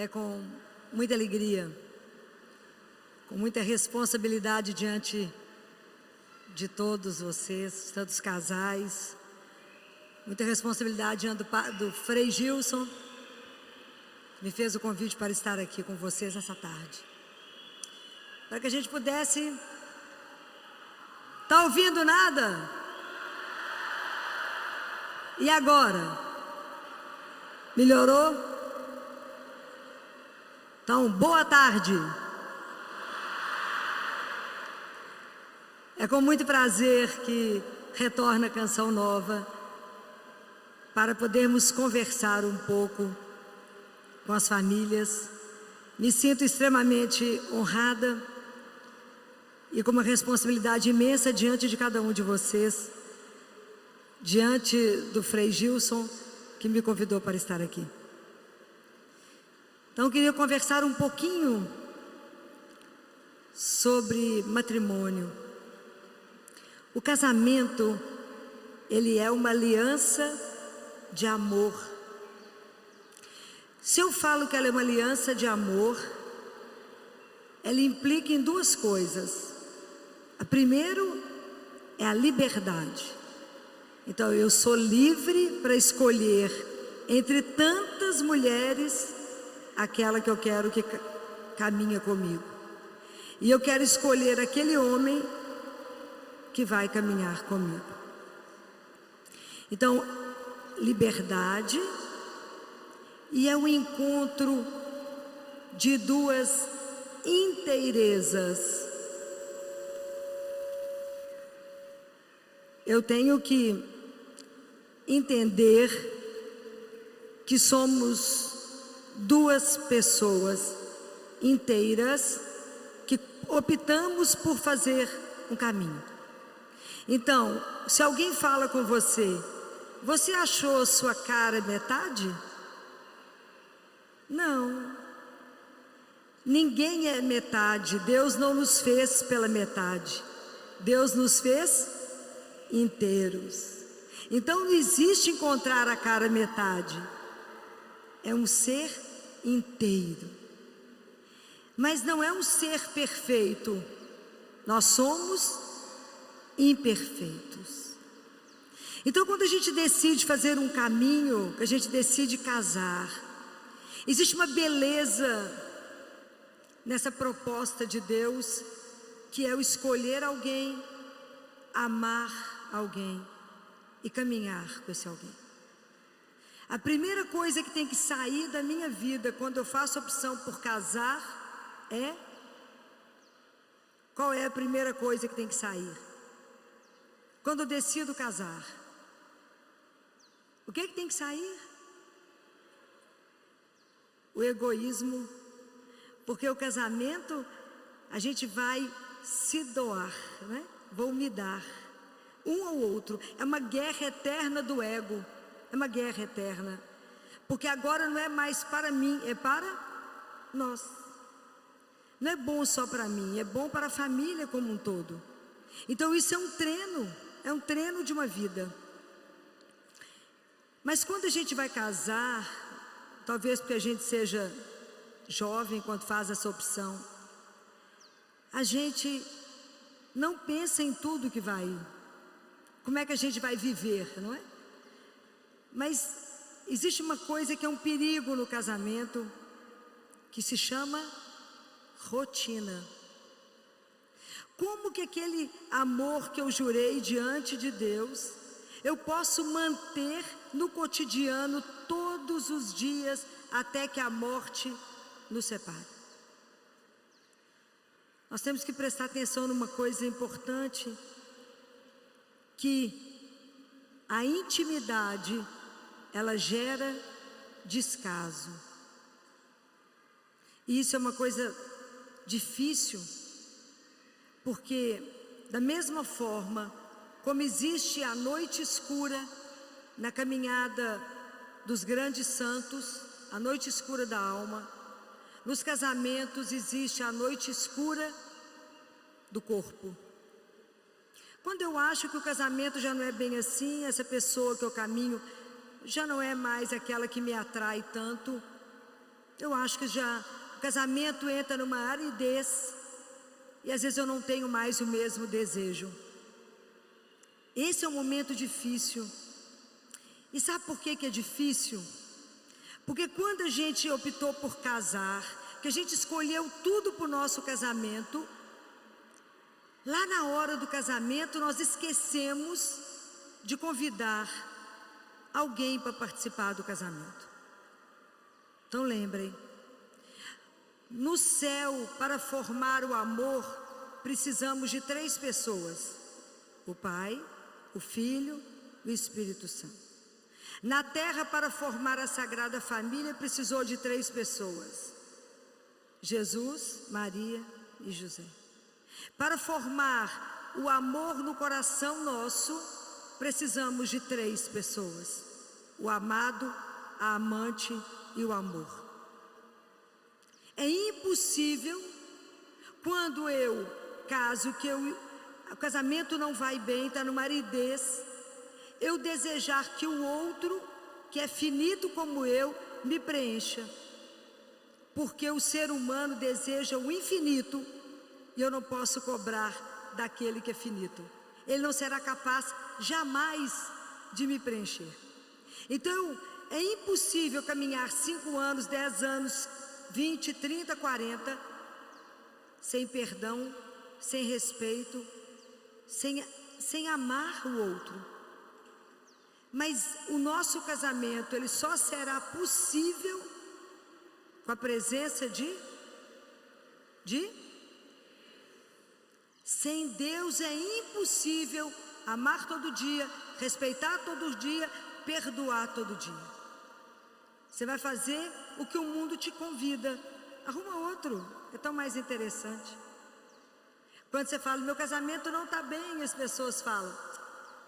É com muita alegria, com muita responsabilidade diante de todos vocês, tantos casais, muita responsabilidade diante do Frei Gilson, que me fez o convite para estar aqui com vocês nessa tarde, para que a gente pudesse... Tá ouvindo nada? E agora? Melhorou? Então, boa tarde. É com muito prazer que retorna a Canção Nova para podermos conversar um pouco com as famílias. Me sinto extremamente honrada e com uma responsabilidade imensa diante de cada um de vocês, diante do Frei Gilson, que me convidou para estar aqui. Então, eu queria conversar um pouquinho sobre matrimônio. O casamento, ele é uma aliança de amor. Se eu falo que ela é uma aliança de amor, ela implica em duas coisas. A primeira é a liberdade. Então, eu sou livre para escolher entre tantas mulheres aquela que eu quero que caminha comigo. E eu quero escolher aquele homem que vai caminhar comigo. Então, liberdade, e é o encontro de duas inteirezas. Eu tenho que entender que somos duas pessoas inteiras que optamos por fazer um caminho. Então, se alguém fala com você, você achou sua cara metade? Não. Ninguém é metade. Deus não nos fez pela metade. Deus nos fez inteiros. Então não existe encontrar a cara metade. É um ser inteiro. Mas não é um ser perfeito. Nós somos imperfeitos. Então, quando a gente decide fazer um caminho, que a gente decide casar, existe uma beleza nessa proposta de Deus, que é o escolher alguém, amar alguém e caminhar com esse alguém. A primeira coisa que tem que sair da minha vida quando eu faço opção por casar é... Qual é a primeira coisa que tem que sair? Quando eu decido casar, o que tem que sair? O egoísmo, porque o casamento, a gente vai se doar, né? Vou me dar, um ao outro. É uma guerra eterna do ego, é uma guerra eterna, porque agora não é mais para mim, é para nós. Não é bom só para mim, é bom para a família como um todo. Então isso é um treino de uma vida. Mas quando a gente vai casar, talvez porque a gente seja jovem quando faz essa opção, a gente não pensa em tudo que vai, como é que a gente vai viver, não é? Mas existe uma coisa que é um perigo no casamento, que se chama rotina. Como que aquele amor que eu jurei diante de Deus, eu posso manter no cotidiano todos os dias até que a morte nos separe? Nós temos que prestar atenção numa coisa importante, que a intimidade, ela gera descaso. E isso é uma coisa difícil, porque da mesma forma como existe a noite escura na caminhada dos grandes santos, a noite escura da alma, nos casamentos existe a noite escura do corpo. Quando eu acho que o casamento já não é bem assim, essa pessoa que eu caminho já não é mais aquela que me atrai tanto, eu acho que já o casamento entra numa aridez, e às vezes eu não tenho mais o mesmo desejo. Esse é um momento difícil. E sabe por que é difícil? Porque quando a gente optou por casar, que a gente escolheu tudo para o nosso casamento, lá na hora do casamento nós esquecemos de convidar alguém para participar do casamento. Então lembrem, no céu, para formar o amor, precisamos de 3 pessoas: o Pai, o Filho e o Espírito Santo. Na terra, para formar a Sagrada Família, precisou de 3 pessoas: Jesus, Maria e José. Para formar o amor no coração nosso, precisamos de 3 pessoas: o amado, a amante e o amor. É impossível, quando eu caso, que o casamento não vai bem, está numa aridez, eu desejar que o outro, que é finito como eu, me preencha. Porque o ser humano deseja o infinito, e eu não posso cobrar daquele que é finito. Ele não será capaz jamais de me preencher. Então, é impossível caminhar 5 anos, 10 anos, 20, 30, 40, sem perdão, sem respeito, sem amar o outro. Mas o nosso casamento, ele só será possível com a presença sem Deus é impossível amar todo dia, respeitar todo dia, perdoar todo dia. Você vai fazer o que o mundo te convida. Arruma outro, é tão mais interessante. Quando você fala, meu casamento não está bem, as pessoas falam,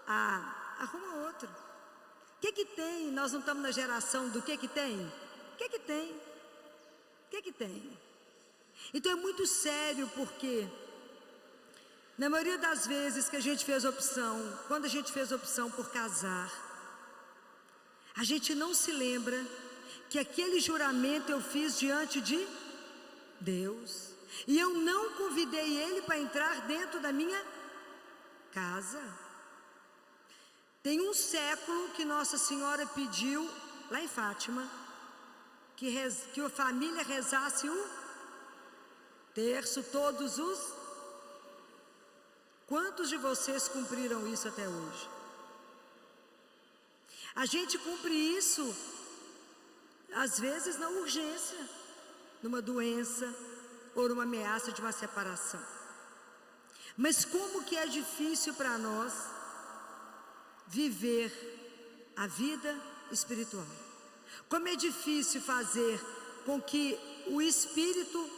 arruma outro. O que tem? Nós não estamos na geração do que tem? O que tem? O que tem? Então é muito sério, porque na maioria das vezes que a gente fez opção, quando a gente fez opção por casar, a gente não se lembra que aquele juramento eu fiz diante de Deus, e eu não convidei ele para entrar dentro da minha casa. Tem um século que Nossa Senhora pediu, lá em Fátima, que a família rezasse o terço, todos os... Quantos de vocês cumpriram isso até hoje? A gente cumpre isso, às vezes na urgência, numa doença, ou numa ameaça de uma separação. Mas como que é difícil para nós viver a vida espiritual. Como é difícil fazer com que o Espírito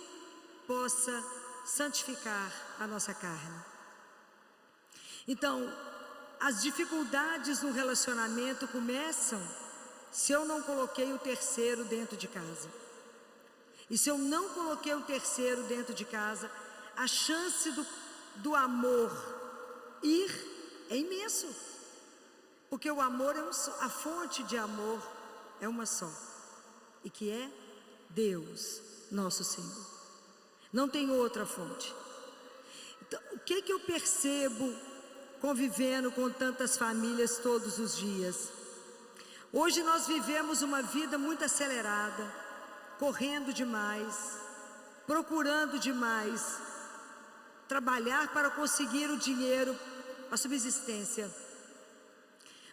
possa santificar a nossa carne. Então, as dificuldades no relacionamento começam se eu não coloquei o terceiro dentro de casa. E se eu não coloquei o terceiro dentro de casa, a chance do amor ir é imenso. Porque o amor é a fonte de amor é uma só, e que é Deus, nosso Senhor. Não tem outra fonte. Então, o que eu percebo convivendo com tantas famílias todos os dias? Hoje nós vivemos uma vida muito acelerada, correndo demais, procurando demais, trabalhar para conseguir o dinheiro, a subsistência.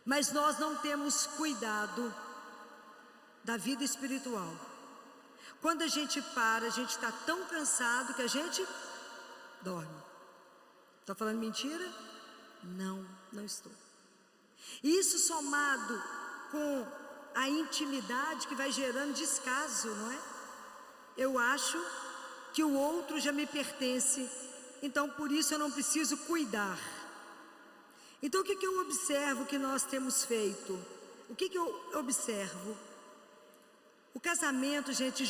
Mas nós não temos cuidado da vida espiritual. Quando a gente para, a gente está tão cansado que a gente dorme. Estou falando mentira? Não, não estou. Isso somado com a intimidade que vai gerando descaso, não é? Eu acho que o outro já me pertence, então por isso eu não preciso cuidar. Então o que eu observo que nós temos feito? O que eu observo? O casamento, gente,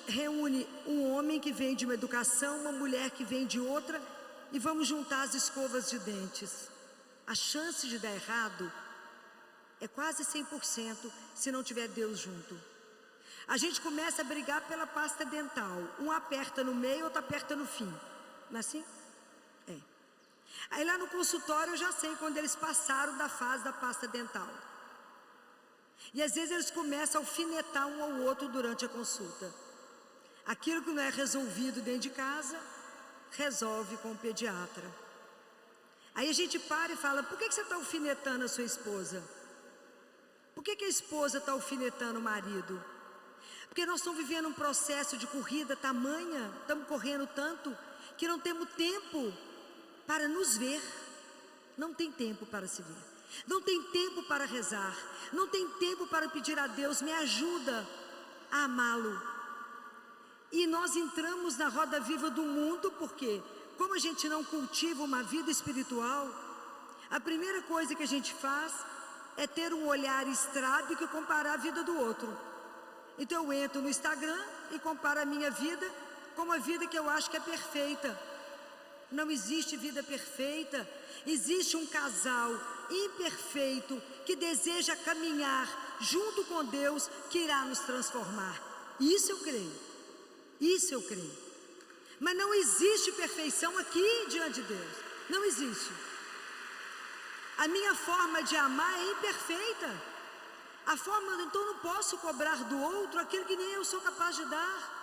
reúne um homem que vem de uma educação, uma mulher que vem de outra, e vamos juntar as escovas de dentes. A chance de dar errado é quase 100% se não tiver Deus junto. A gente começa a brigar pela pasta dental. Um aperta no meio, outro aperta no fim. Não é assim? É. Aí lá no consultório eu já sei quando eles passaram da fase da pasta dental. E às vezes eles começam a alfinetar um ao outro durante a consulta. Aquilo que não é resolvido dentro de casa, resolve com o pediatra. Aí a gente para e fala, por que você está alfinetando a sua esposa? Por que a esposa está alfinetando o marido? Porque nós estamos vivendo um processo de corrida tamanha, estamos correndo tanto, que não temos tempo para nos ver. Não tem tempo para se ver. Não tem tempo para rezar. Não tem tempo para pedir a Deus, me ajuda a amá-lo. E nós entramos na roda viva do mundo, porque como a gente não cultiva uma vida espiritual, a primeira coisa que a gente faz é ter um olhar estrábico e comparar a vida do outro. Então eu entro no Instagram e comparo a minha vida com uma vida que eu acho que é perfeita. Não existe vida perfeita. Existe um casal imperfeito que deseja caminhar junto com Deus, que irá nos transformar. Isso eu creio. Isso eu creio. Mas não existe perfeição aqui diante de Deus. Não existe. A minha forma de amar é imperfeita. Então eu não posso cobrar do outro aquilo que nem eu sou capaz de dar.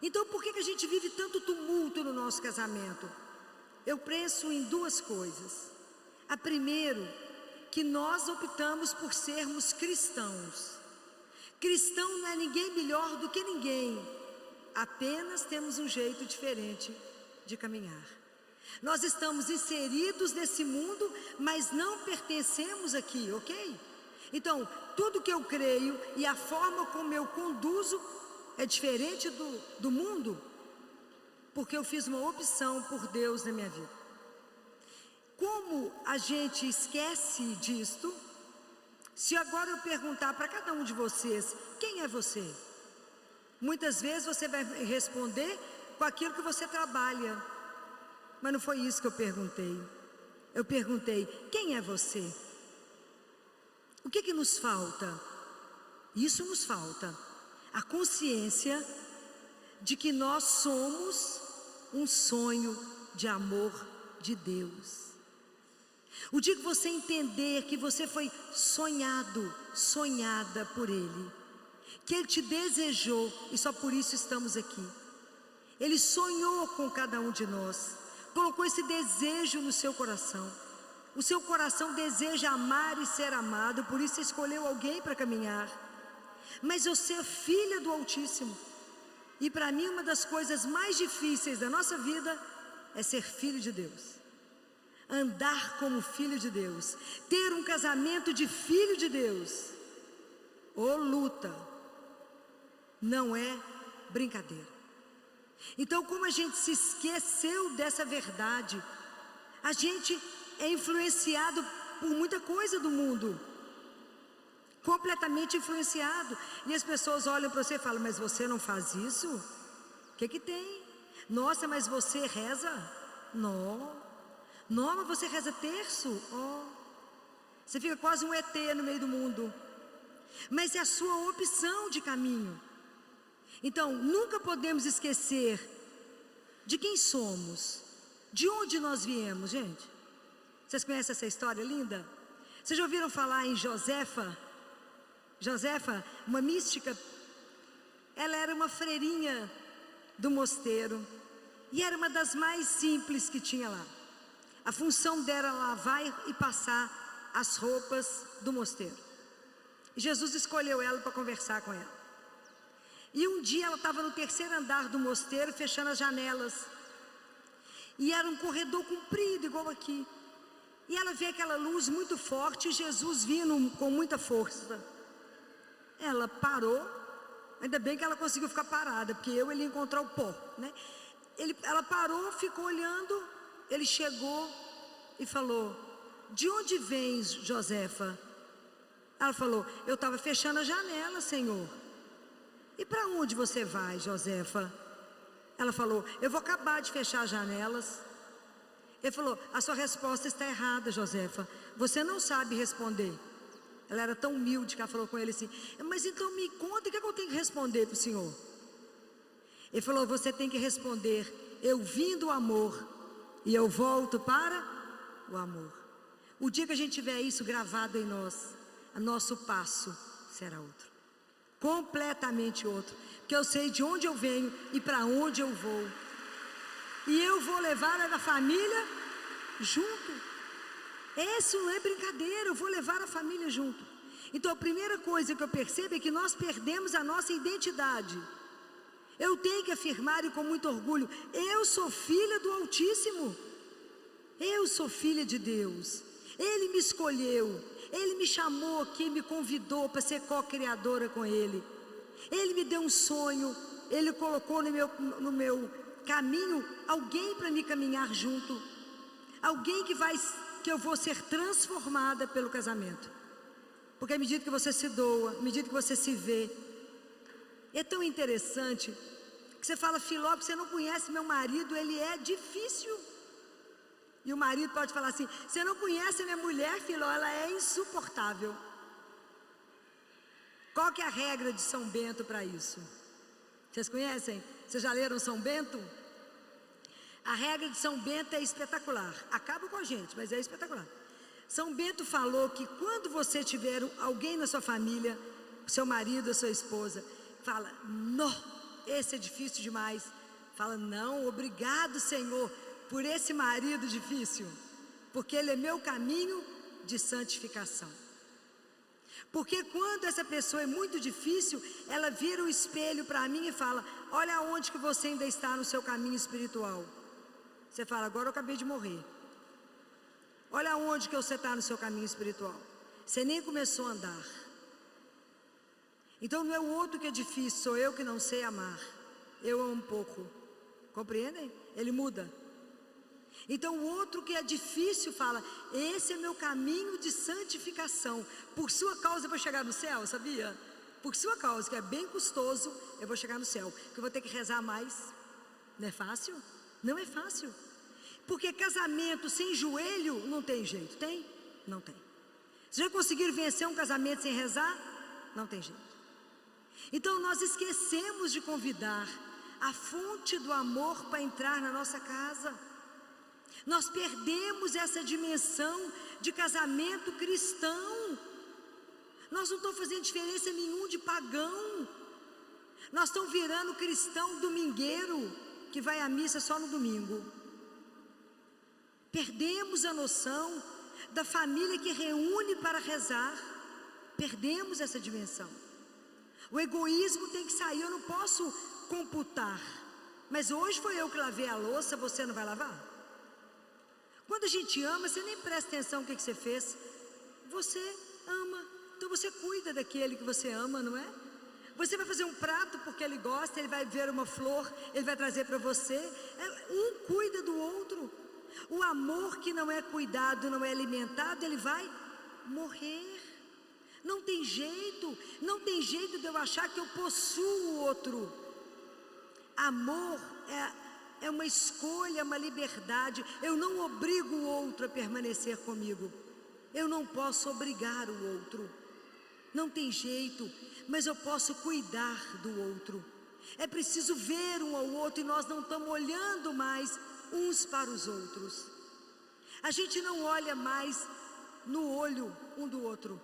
Então por que a gente vive tanto tumulto no nosso casamento? Eu penso em duas coisas. A primeira, que nós optamos por sermos cristãos. Cristão não é ninguém melhor do que ninguém. Apenas temos um jeito diferente de caminhar. Nós estamos inseridos nesse mundo, mas não pertencemos aqui, ok? Então, tudo que eu creio e a forma como eu conduzo é diferente do mundo, porque eu fiz uma opção por Deus na minha vida. Como a gente esquece disto, se agora eu perguntar para cada um de vocês, quem é você? Muitas vezes você vai responder com aquilo que você trabalha. Mas não foi isso que eu perguntei. Eu perguntei, quem é você? O que nos falta? Isso nos falta. A consciência de que nós somos um sonho de amor de Deus. O dia que você entender que você foi sonhado, sonhada por Ele, que Ele te desejou, e só por isso estamos aqui. Ele sonhou com cada um de nós, colocou esse desejo no seu coração. O seu coração deseja amar e ser amado, por isso escolheu alguém para caminhar. Mas você é filha do Altíssimo, e para mim uma das coisas mais difíceis da nossa vida é ser filho de Deus. Andar como filho de Deus, ter um casamento de filho de Deus. Ô luta! Não é brincadeira. Então, como a gente se esqueceu dessa verdade, a gente é influenciado por muita coisa do mundo, completamente influenciado. E as pessoas olham para você e falam, mas você não faz isso? O que tem? Nossa, mas você reza? Não, mas você reza terço? Você fica quase um ET no meio do mundo. Mas é a sua opção de caminho. Então, nunca podemos esquecer de quem somos, de onde nós viemos, gente. Vocês conhecem essa história linda? Vocês já ouviram falar em Josefa? Josefa, uma mística, ela era uma freirinha do mosteiro, e era uma das mais simples que tinha lá. A função dela era lavar e passar as roupas do mosteiro. E Jesus escolheu ela para conversar com ela. E um dia ela estava no terceiro andar do mosteiro, fechando as janelas. E era um corredor comprido, igual aqui. E ela vê aquela luz muito forte, e Jesus vindo com muita força. Ela parou, ainda bem que ela conseguiu ficar parada, porque ele ia encontrar o pó, né? Ela parou, ficou olhando, ele chegou e falou, de onde vens, Josefa? Ela falou, eu estava fechando a janela, Senhor. E para onde você vai, Josefa? Ela falou, eu vou acabar de fechar as janelas. Ele falou, a sua resposta está errada, Josefa. Você não sabe responder. Ela era tão humilde que ela falou com ele assim: mas então me conta, o que é que eu tenho que responder para o senhor? Ele falou: você tem que responder: eu vim do amor e eu volto para o amor. O dia que a gente tiver isso gravado em nós, o nosso passo será outro, completamente outro, porque eu sei de onde eu venho e para onde eu vou, e eu vou levar a da família junto. Esse não é brincadeira, eu vou levar a família junto. Então a primeira coisa que eu percebo é que nós perdemos a nossa identidade. Eu tenho que afirmar, e com muito orgulho: eu sou filha do Altíssimo, eu sou filha de Deus. Ele me escolheu, Ele me chamou aqui, me convidou para ser co-criadora com Ele. Ele me deu um sonho, Ele colocou no meu caminho alguém para me caminhar junto, alguém que eu vou ser transformada pelo casamento, porque à medida que você se doa, à medida que você se vê, é tão interessante que você fala: Filó, você não conhece meu marido, ele é difícil. E o marido pode falar assim: você não conhece minha mulher, Filó, ela é insuportável. Qual que é a regra de São Bento para isso? Vocês conhecem? Vocês já leram São Bento? A regra de São Bento é espetacular. Acaba com a gente, mas é espetacular. São Bento falou que quando você tiver alguém na sua família, seu marido ou sua esposa, fala: não, esse é difícil demais. Fala: não, obrigado, Senhor, por esse marido difícil, porque ele é meu caminho de santificação. Porque quando essa pessoa é muito difícil, ela vira o espelho para mim e fala: olha onde que você ainda está no seu caminho espiritual. Você fala: agora eu acabei de morrer. Olha onde que você está no seu caminho espiritual. Você nem começou a andar. Então não é o outro que é difícil, sou eu que não sei amar. Eu amo um pouco. Compreendem? Ele muda. Então o outro que é difícil fala: esse é meu caminho de santificação. Por sua causa eu vou chegar no céu, sabia? Por sua causa, que é bem custoso, eu vou chegar no céu. Porque eu vou ter que rezar mais. Não é fácil? Não é fácil. Porque casamento sem joelho não tem jeito. Tem? Não tem. Vocês já conseguiram vencer um casamento sem rezar? Não tem jeito. Então nós esquecemos de convidar a fonte do amor para entrar na nossa casa. Nós perdemos essa dimensão de casamento cristão. Nós não estamos fazendo diferença nenhuma de pagão. Nós estamos virando cristão domingueiro, que vai à missa só no domingo. Perdemos a noção da família que reúne para rezar. Perdemos essa dimensão. O egoísmo tem que sair. Eu não posso computar: mas hoje foi eu que lavei a louça, você não vai lavar? Quando a gente ama, você nem presta atenção no que você fez. Você ama, então você cuida daquele que você ama, não é? Você vai fazer um prato porque ele gosta, ele vai ver uma flor, ele vai trazer para você. Um cuida do outro. O amor que não é cuidado, não é alimentado, ele vai morrer. Não tem jeito, não tem jeito de eu achar que eu possuo o outro. Amor é uma escolha, é uma liberdade. Eu não obrigo o outro a permanecer comigo. Eu não posso obrigar o outro. Não tem jeito, mas eu posso cuidar do outro. É preciso ver um ao outro e nós não estamos olhando mais uns para os outros. A gente não olha mais no olho um do outro,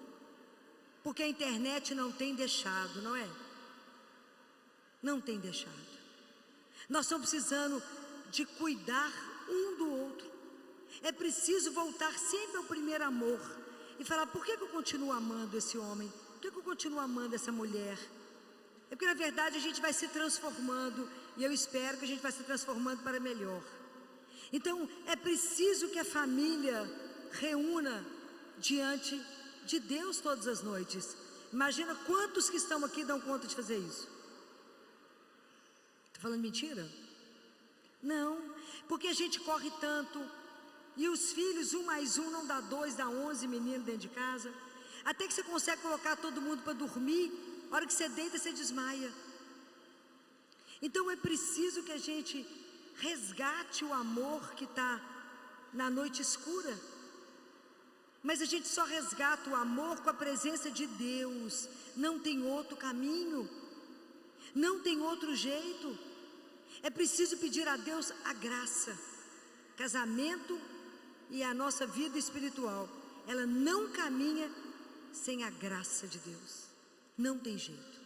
porque a internet não tem deixado, não é? Não tem deixado. Nós estamos precisando de cuidar um do outro. É preciso voltar sempre ao primeiro amor e falar: por que eu continuo amando esse homem? Por que eu continuo amando essa mulher? É porque na verdade a gente vai se transformando, e eu espero que a gente vai se transformando para melhor. Então é preciso que a família reúna diante de Deus todas as noites. Imagina quantos que estão aqui dão conta de fazer isso. Estou falando mentira? Não, porque a gente corre tanto, e os filhos, 1 mais 1 não dá 2, dá 11 meninos dentro de casa, até que você consegue colocar todo mundo para dormir. A hora que você deita, você desmaia. Então é preciso que a gente resgate o amor que está na noite escura. Mas a gente só resgata o amor com a presença de Deus. Não tem outro caminho, não tem outro jeito. É preciso pedir a Deus a graça. Casamento e a nossa vida espiritual, ela não caminha sem a graça de Deus. Não tem jeito.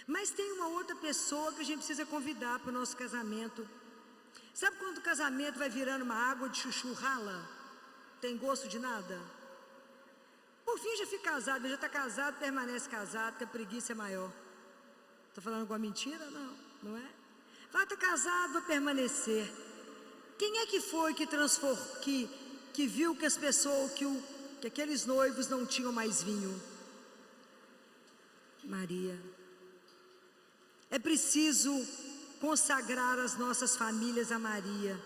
Mas tem uma outra pessoa que a gente precisa convidar para o nosso casamento. Sabe quando o casamento vai virando uma água de chuchu rala? Tem gosto de nada? Por fim já fica casado, já está casado, permanece casado, porque a preguiça é maior. Estou falando alguma mentira? Não, não é? Vai estar casado, vai permanecer. Quem é que foi que transformou, que viu que as pessoas, que aqueles noivos não tinham mais vinho? Maria. É preciso consagrar as nossas famílias a Maria.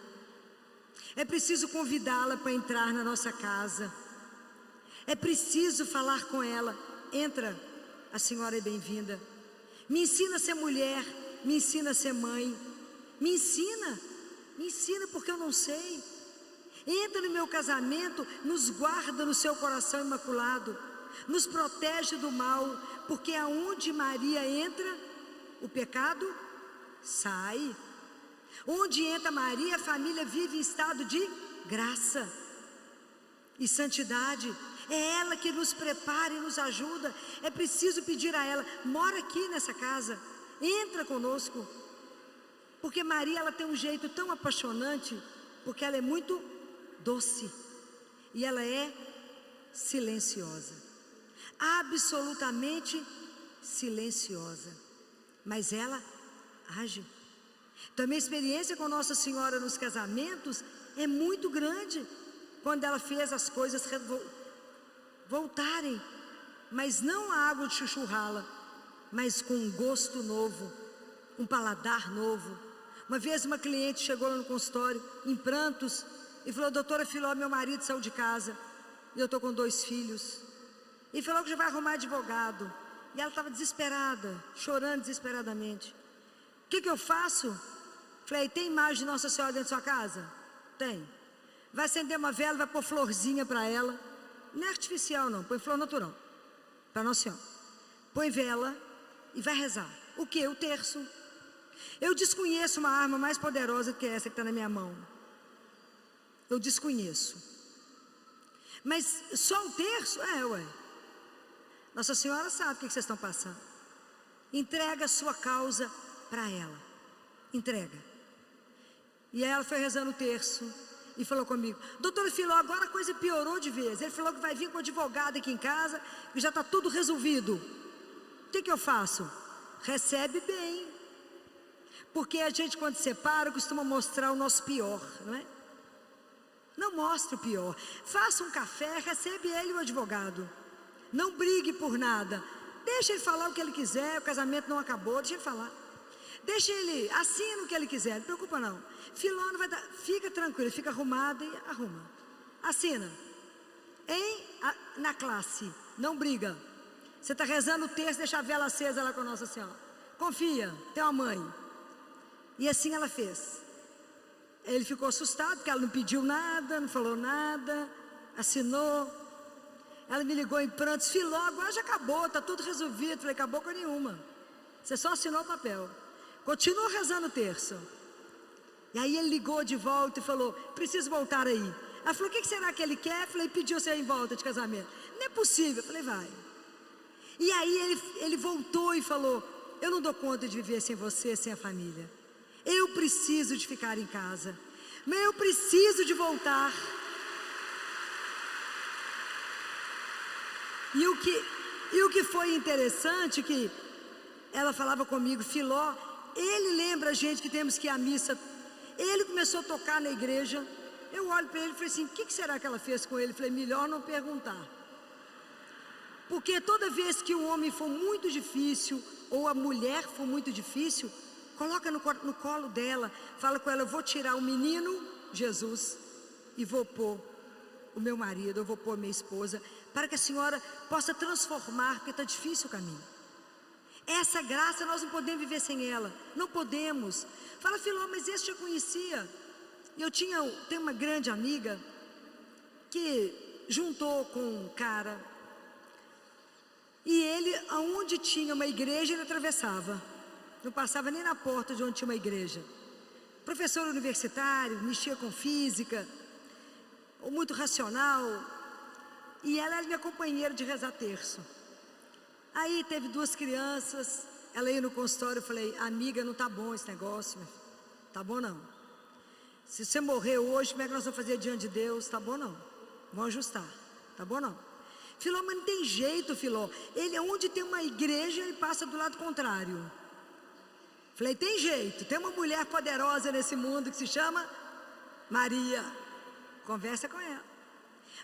É preciso convidá-la para entrar na nossa casa. É preciso falar com ela. Entra, a senhora é bem-vinda. Me ensina a ser mulher, me ensina a ser mãe. Me ensina porque eu não sei. Entra no meu casamento, nos guarda no seu coração imaculado, nos protege do mal, porque aonde Maria entra, o pecado sai. Onde entra Maria, a família vive em estado de graça e santidade. É ela que nos prepara e nos ajuda. É preciso pedir a ela: mora aqui nessa casa, entra conosco. Porque Maria, ela tem um jeito tão apaixonante, porque ela é muito doce e ela é silenciosa, absolutamente silenciosa, mas ela age. Então a minha experiência com Nossa Senhora nos casamentos é muito grande, quando ela fez as coisas voltarem, mas não a água de chuchu rala, mas com um gosto novo, um paladar novo. Uma vez uma cliente chegou lá no consultório em prantos e falou: doutora Filó, meu marido saiu de casa e eu estou com 2 filhos, e falou que já vai arrumar advogado. E ela estava desesperada, chorando desesperadamente. O que eu faço? Falei: tem imagem de Nossa Senhora dentro da sua casa? Tem. Vai acender uma vela, vai pôr florzinha para ela. Não é artificial não, põe flor natural para Nossa Senhora. Põe vela e vai rezar. O que? O terço. Eu desconheço uma arma mais poderosa que essa que está na minha mão. Eu desconheço. Mas só o terço? Nossa Senhora sabe o que vocês estão passando. Entrega a sua causa para ela. Entrega. E ela foi rezando o terço e falou comigo: doutora Filó, agora a coisa piorou de vez. Ele falou que vai vir com advogado aqui em casa e já está tudo resolvido. O que eu faço? Recebe bem. Porque a gente, quando separa, costuma mostrar o nosso pior, não é? Não mostre o pior. Faça um café, recebe ele e o advogado. Não brigue por nada. Deixa ele falar o que ele quiser, o casamento não acabou, deixa ele falar. Deixa ele, assina o que ele quiser, não preocupa não. Filó não vai dar, fica tranquilo, fica arrumado e arruma. Assina. Na classe, não briga. Você está rezando o terço, deixa a vela acesa lá com a Nossa Senhora. Confia, tem uma mãe. E assim ela fez. Ele ficou assustado, porque ela não pediu nada, não falou nada, assinou. Ela me ligou em prantos: Filó, agora já acabou, está tudo resolvido. Falei: acabou com nenhuma. Você só assinou o papel. Continuou rezando o terço. E aí ele ligou de volta e falou: preciso voltar aí. Ela falou: o que será que ele quer? Falei: pediu você em volta de casamento. Não é possível. Falei: vai. E aí ele voltou e falou: eu não dou conta de viver sem você, sem a família. Eu preciso de ficar em casa, mas eu preciso de voltar. E o que foi interessante, que ela falava comigo: Filó, ele lembra a gente que temos que ir à missa. Ele começou a tocar na igreja. Eu olho para ele e falei assim: o que será que ela fez com ele? Falei: melhor não perguntar. Porque toda vez que o homem for muito difícil, ou a mulher for muito difícil, coloca no colo dela, fala com ela: eu vou tirar o menino Jesus e vou pôr o meu marido, eu vou pôr minha esposa, para que a senhora possa transformar, porque está difícil o caminho. Essa graça nós não podemos viver sem ela, não podemos. Fala: Filó, mas esse eu conhecia. Eu tenho uma grande amiga que juntou com um cara, e ele, aonde tinha uma igreja, ele atravessava. Não passava nem na porta de onde tinha uma igreja. Professor universitário, mexia com física, muito racional. E ela era minha companheira de rezar terço. Aí teve 2 crianças, ela ia no consultório, eu falei, amiga, não tá bom esse negócio, tá bom não. Se você morrer hoje, como é que nós vamos fazer diante de Deus? Tá bom não, vamos ajustar, tá bom não. Filó, mas não tem jeito, Filó, ele onde tem uma igreja, ele passa do lado contrário. Falei, tem jeito, tem uma mulher poderosa nesse mundo que se chama Maria, conversa com ela.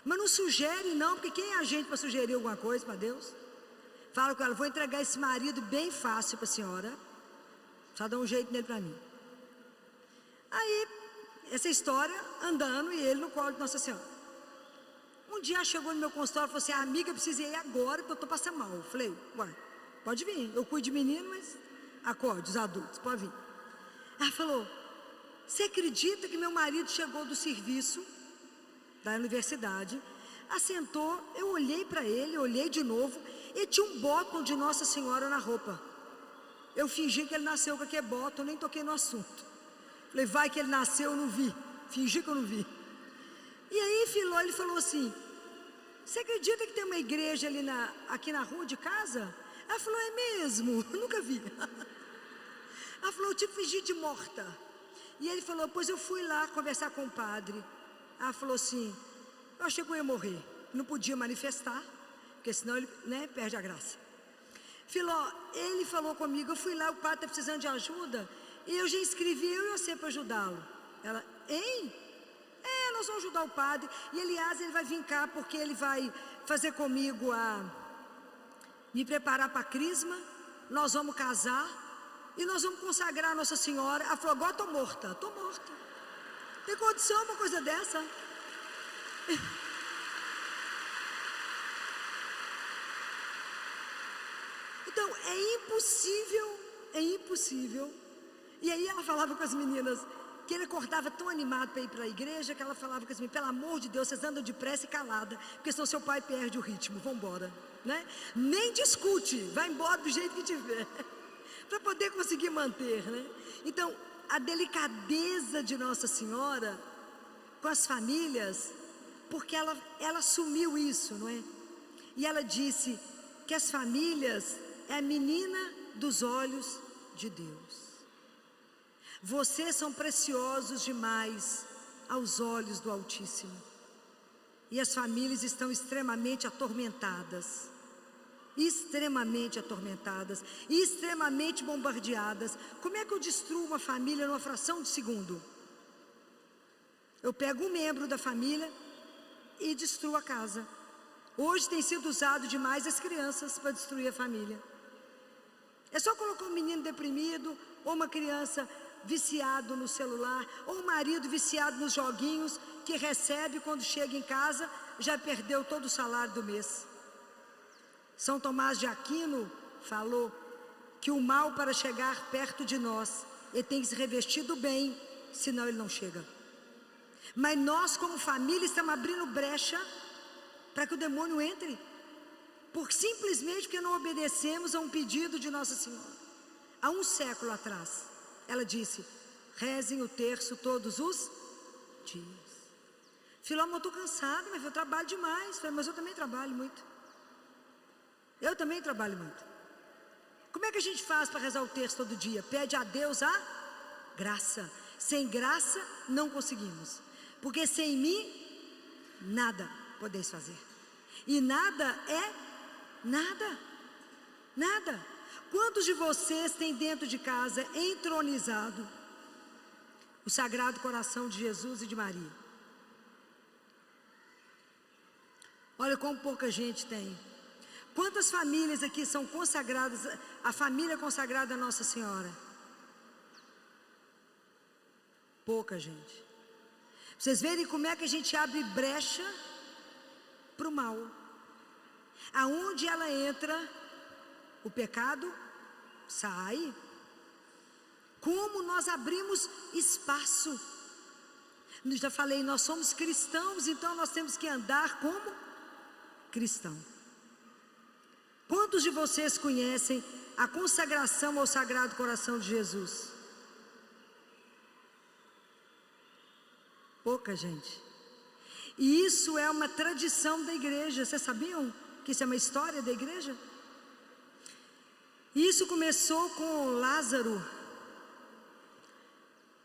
Mas não sugere não, porque quem é a gente para sugerir alguma coisa para Deus? Fala com ela, vou entregar esse marido bem fácil para a senhora, só dá um jeito nele para mim. Aí, essa história, andando, e ele no colo de Nossa Senhora. Um dia chegou no meu consultório e falou assim, amiga, eu preciso ir agora, porque eu estou passando mal. Eu falei, uai, pode vir, eu cuido de menino, mas acorde, os adultos, pode vir. Ela falou, você acredita que meu marido chegou do serviço da universidade, assentou, eu olhei para ele, olhei de novo, e tinha um bottom de Nossa Senhora na roupa. Eu fingi que ele nasceu com aquele bottom, nem toquei no assunto. Falei, vai que ele nasceu, eu não vi, fingi que eu não vi. E aí, Filó, ele falou assim, você acredita que tem uma igreja ali aqui na rua de casa? Ela falou, é mesmo? Eu nunca vi. Ela falou, eu te fingi de morta. E ele falou, pois eu fui lá conversar com o padre. Ela falou assim, eu achei que eu ia morrer, não podia manifestar, porque senão ele, né, perde a graça. Filó, ele falou comigo, eu fui lá, o padre está precisando de ajuda, e eu já escrevi eu e você para ajudá-lo. Ela, hein? Nós vamos ajudar o padre, e aliás ele vai vir cá, porque ele vai fazer comigo me preparar para a crisma, nós vamos casar, e nós vamos consagrar a Nossa Senhora. Ela falou, agora estou morta. Tem condição uma coisa dessa? Então, é impossível. E aí ela falava com as meninas, que ele acordava tão animado para ir para a igreja, que ela falava com as meninas, pelo amor de Deus, vocês andam depressa e calada, porque senão seu pai perde o ritmo, vão embora, né? Nem discute, vai embora do jeito que tiver, para poder conseguir manter, né? Então, a delicadeza de Nossa Senhora com as famílias, porque ela assumiu isso, não é? E ela disse que as famílias é a menina dos olhos de Deus. Vocês são preciosos demais aos olhos do Altíssimo. E as famílias estão extremamente atormentadas, e extremamente bombardeadas. Como é que eu destruo uma família numa fração de segundo? Eu pego um membro da família e destruo a casa. Hoje tem sido usado demais as crianças para destruir a família. É só colocar um menino deprimido, ou uma criança viciado no celular, ou um marido viciado nos joguinhos, que recebe quando chega em casa, já perdeu todo o salário do mês. São Tomás de Aquino falou que o mal, para chegar perto de nós, ele tem que se revestir do bem, senão ele não chega. Mas nós, como família, estamos abrindo brecha para que o demônio entre, simplesmente porque não obedecemos a um pedido de Nossa Senhora. Há um século atrás, ela disse, rezem o terço todos os dias. Filó, eu estou cansada, mas eu trabalho demais. Falei, mas eu também trabalho muito. Como é que a gente faz para rezar o terço todo dia? Pede a Deus a graça. Sem graça, não conseguimos. Porque sem mim, nada podeis fazer. E nada é nada. Quantos de vocês têm dentro de casa entronizado o Sagrado Coração de Jesus e de Maria? Olha como pouca gente tem. Quantas famílias aqui são consagradas, a família consagrada a Nossa Senhora? Pouca gente. Vocês verem como é que a gente abre brecha para o mal. Aonde ela entra, o pecado sai. Como nós abrimos espaço. Já falei, nós somos cristãos, então nós temos que andar como cristão. Quantos de vocês conhecem a consagração ao Sagrado Coração de Jesus? Pouca gente. E isso é uma tradição da igreja. Vocês sabiam que isso é uma história da igreja? Isso começou com Lázaro.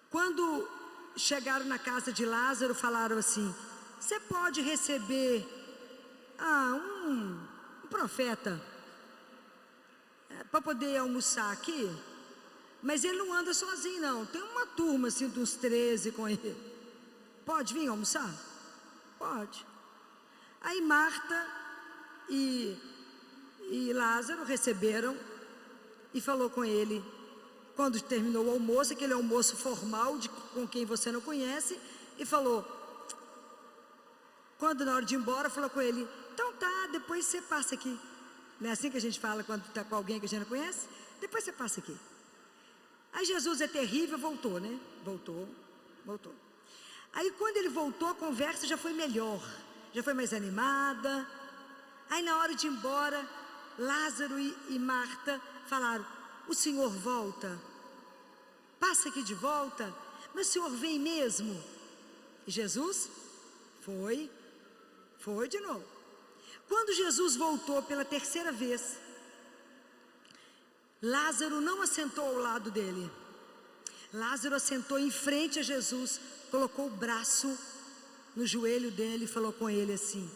Quando chegaram na casa de Lázaro, falaram assim: você pode receber um profeta para poder almoçar aqui? Mas ele não anda sozinho não, tem uma turma assim de uns 13 com ele. Pode vir almoçar? Pode. Aí Marta e Lázaro receberam e falou com ele, quando terminou o almoço, aquele almoço formal com quem você não conhece, e falou, quando na hora de ir embora, falou com ele, então tá, depois você passa aqui. Não é assim que a gente fala quando está com alguém que a gente não conhece? Depois você passa aqui. Aí Jesus é terrível, voltou, né? Voltou. Aí quando ele voltou, a conversa já foi melhor, já foi mais animada. Aí na hora de ir embora, Lázaro e Marta falaram, o senhor volta? Passa aqui de volta? Mas o senhor vem mesmo? E Jesus foi de novo. Quando Jesus voltou pela terceira vez, Lázaro não assentou ao lado dele. Lázaro assentou em frente a Jesus, colocou o braço no joelho dele e falou com ele assim,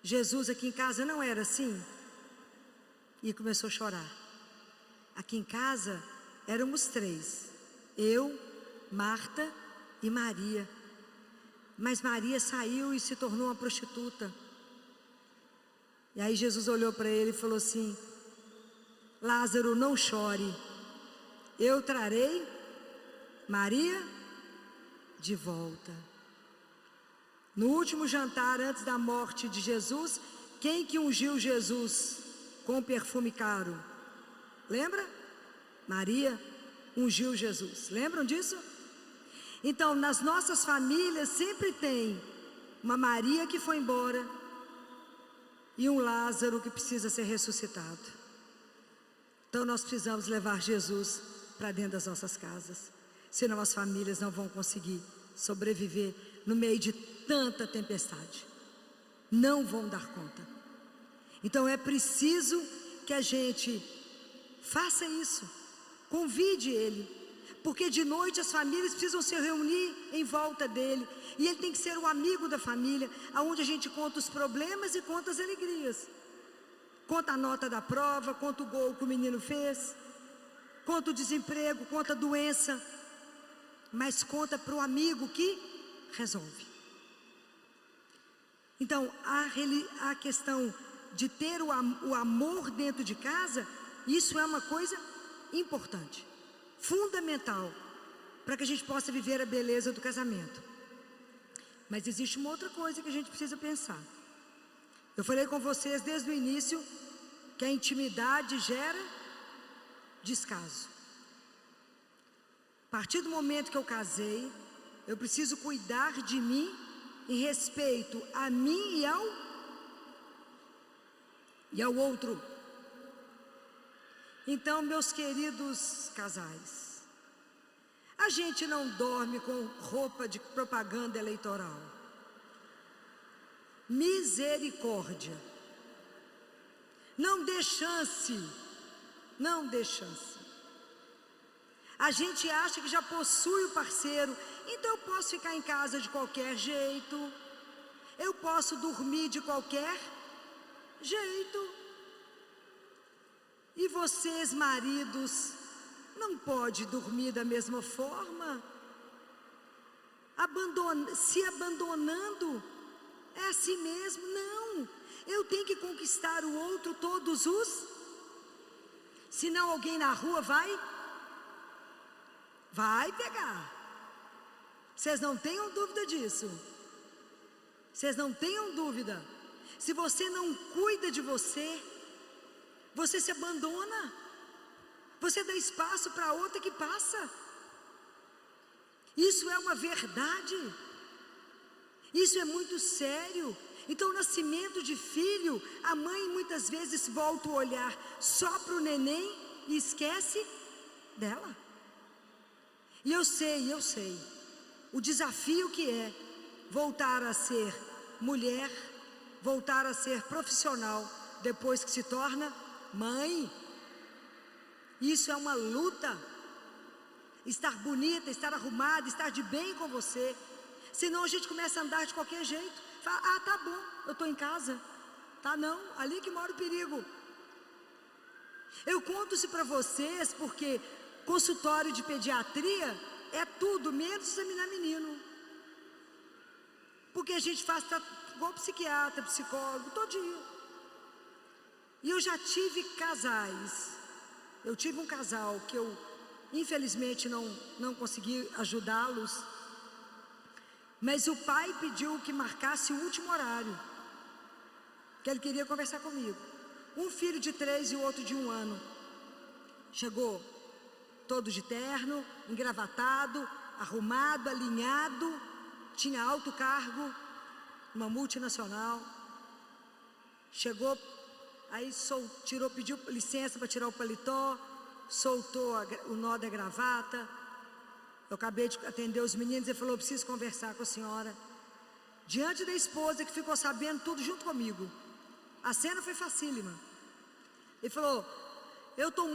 Jesus, aqui em casa não era assim? E começou a chorar. Aqui em casa éramos 3, eu, Marta e Maria. Mas Maria saiu e se tornou uma prostituta. E aí Jesus olhou para ele e falou assim, Lázaro, não chore, eu trarei Maria de volta. No último jantar antes da morte de Jesus, quem que ungiu Jesus com perfume caro? Lembra? Maria ungiu Jesus. Lembram disso? Então, nas nossas famílias sempre tem uma Maria que foi embora e um Lázaro que precisa ser ressuscitado. Então nós precisamos levar Jesus para dentro das nossas casas, senão as famílias não vão conseguir sobreviver no meio de tanta tempestade, não vão dar conta. Então é preciso que a gente faça isso, convide ele, porque de noite as famílias precisam se reunir em volta dele, e ele tem que ser o amigo da família, aonde a gente conta os problemas e conta as alegrias, conta a nota da prova, conta o gol que o menino fez, conta o desemprego, conta a doença, mas conta para o amigo que resolve. Então a questão de ter o amor dentro de casa, isso é uma coisa importante, fundamental, para que a gente possa viver a beleza do casamento. Mas existe uma outra coisa que a gente precisa pensar. Eu falei com vocês desde o início que a intimidade gera descaso. A partir do momento que eu casei, eu preciso cuidar de mim em respeito a mim e ao outro. Então, meus queridos casais, a gente não dorme com roupa de propaganda eleitoral. Misericórdia. Não dê chance. Não dê chance. A gente acha que já possui o parceiro, então eu posso ficar em casa de qualquer jeito, eu posso dormir de qualquer jeito. E vocês, maridos, não pode dormir da mesma forma, se abandonando, é assim mesmo? Não, eu tenho que conquistar o outro todos os, senão alguém na rua vai pegar. Vocês não tenham dúvida disso. Vocês não tenham dúvida. Se você não cuida de você, você se abandona. Você dá espaço para outra que passa. Isso é uma verdade. Isso é muito sério. Então, o nascimento de filho, a mãe muitas vezes volta o olhar só para o neném e esquece dela. E eu sei, o desafio que é voltar a ser mulher, voltar a ser profissional, depois que se torna mãe. Isso é uma luta. Estar bonita, estar arrumada, estar de bem com você. Senão a gente começa a andar de qualquer jeito. Fala, ah, tá bom, eu estou em casa. Tá não, ali que mora o perigo. Eu conto isso para vocês porque consultório de pediatria é tudo, menos examinar menino. Porque a gente faz igual psiquiatra, psicólogo, todo dia. E eu já tive casais. Eu tive um casal que eu, infelizmente, não consegui ajudá-los. Mas o pai pediu que marcasse o último horário, que ele queria conversar comigo. Um filho de 3 e o outro de 1 ano. Chegou todo de terno, engravatado, arrumado, alinhado, tinha alto cargo, uma multinacional. Chegou, aí pediu licença para tirar o paletó, soltou o nó da gravata. Eu acabei de atender os meninos, ele falou, preciso conversar com a senhora. Diante da esposa que ficou sabendo tudo junto comigo. A cena foi facílima. Ele falou, eu estou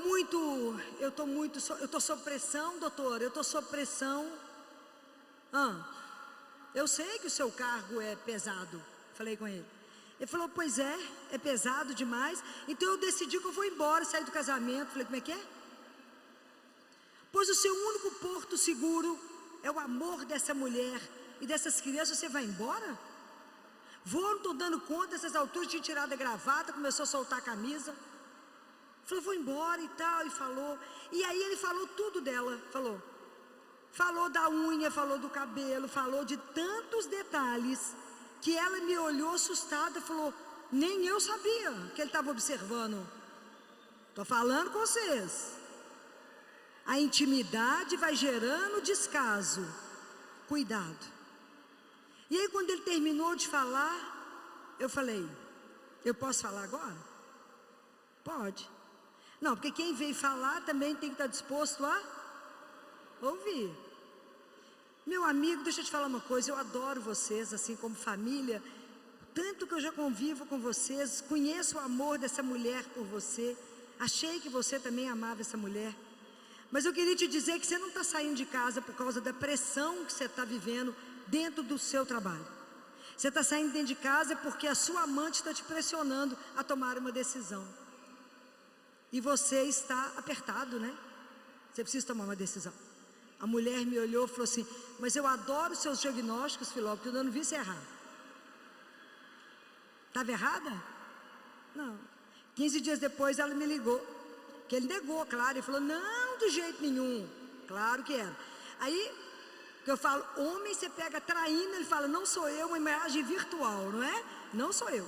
sob pressão, doutor, eu estou sob pressão. Eu sei que o seu cargo é pesado, falei com ele. Ele falou, pois é pesado demais, então eu decidi que eu vou embora, sair do casamento. Falei, como é que é? Pois o seu único porto seguro é o amor dessa mulher e dessas crianças, você vai embora? Não estou dando conta, nessas alturas tinha tirado a gravata, começou a soltar a camisa. Falou, vou embora e tal, e falou. E aí ele falou tudo dela, falou da unha, falou do cabelo, falou de tantos detalhes, que ela me olhou assustada, falou, nem eu sabia que ele estava observando. Estou falando com vocês. A intimidade vai gerando descaso. Cuidado. E aí quando ele terminou de falar, eu falei, eu posso falar agora? Pode. Não, porque quem veio falar também tem que estar disposto a ouvir. Meu amigo, deixa eu te falar uma coisa, eu adoro vocês, assim como família, tanto que eu já convivo com vocês, conheço o amor dessa mulher por você, achei que você também amava essa mulher. Mas eu queria te dizer que você não está saindo de casa por causa da pressão que você está vivendo dentro do seu trabalho. Você está saindo dentro de casa porque a sua amante está te pressionando a tomar uma decisão. E você está apertado, né? Você precisa tomar uma decisão. A mulher me olhou e falou assim, mas eu adoro os seus diagnósticos, Filó, porque eu não vi você errar. Estava errada? Não. 15 dias depois ela me ligou, que ele negou, claro, ele falou, não, de jeito nenhum. Claro que era. Aí, que eu falo, homem você pega traindo, ele fala, não sou eu, uma imagem virtual, não é? Não sou eu.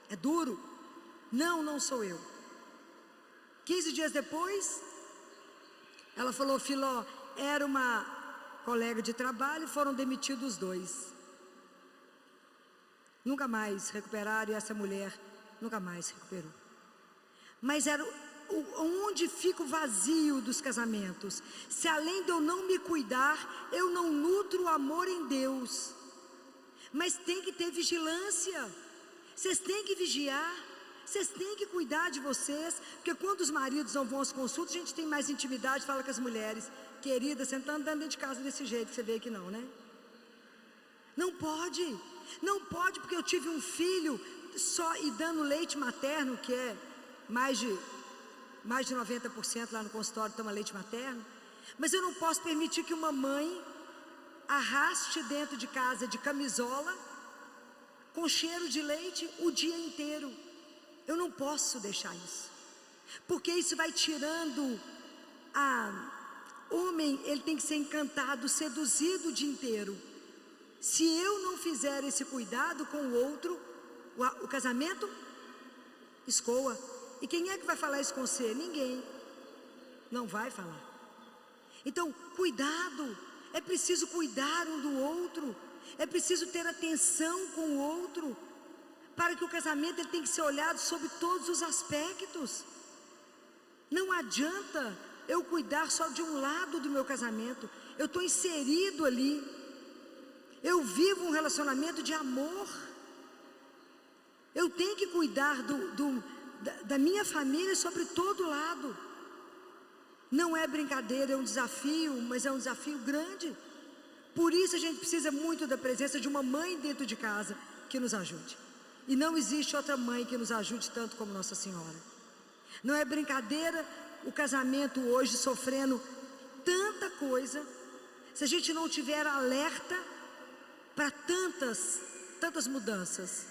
É duro. Não sou eu. 15 dias depois, ela falou, Filó, era uma colega de trabalho, foram demitidos os dois. Nunca mais recuperaram, e essa mulher nunca mais recuperou. Mas era onde fica o vazio dos casamentos. Se além de eu não me cuidar, eu não nutro o amor em Deus. Mas tem que ter vigilância. Vocês têm que vigiar. Vocês têm que cuidar de vocês. Porque quando os maridos não vão às consultas, a gente tem mais intimidade, fala com as mulheres. Querida, você não está andando dentro de casa desse jeito que você vê que não, né? Não pode. Não pode, porque eu tive um filho só e dando leite materno, que é mais de 90% lá no consultório toma leite materno. Mas eu não posso permitir que uma mãe arraste dentro de casa de camisola com cheiro de leite o dia inteiro. Eu não posso deixar isso, porque isso vai tirando homem, ele tem que ser encantado, seduzido o dia inteiro. Se eu não fizer esse cuidado com o outro, o casamento escoa. E quem é que vai falar isso com você? Ninguém. Não vai falar. Então, cuidado. é preciso cuidar um do outro, é preciso ter atenção com o outro, para que o casamento ele tem que ser olhado sob todos os aspectos. Não adianta eu cuidar só de um lado do meu casamento, eu estou inserido ali, eu vivo um relacionamento de amor, eu tenho que cuidar da minha família sobre todo lado. Não é brincadeira, é um desafio, mas é um desafio grande. Por isso a gente precisa muito da presença de uma mãe dentro de casa que nos ajude. E não existe outra mãe que nos ajude tanto como Nossa Senhora. Não é brincadeira o casamento hoje sofrendo tanta coisa, se a gente não tiver alerta para tantas mudanças.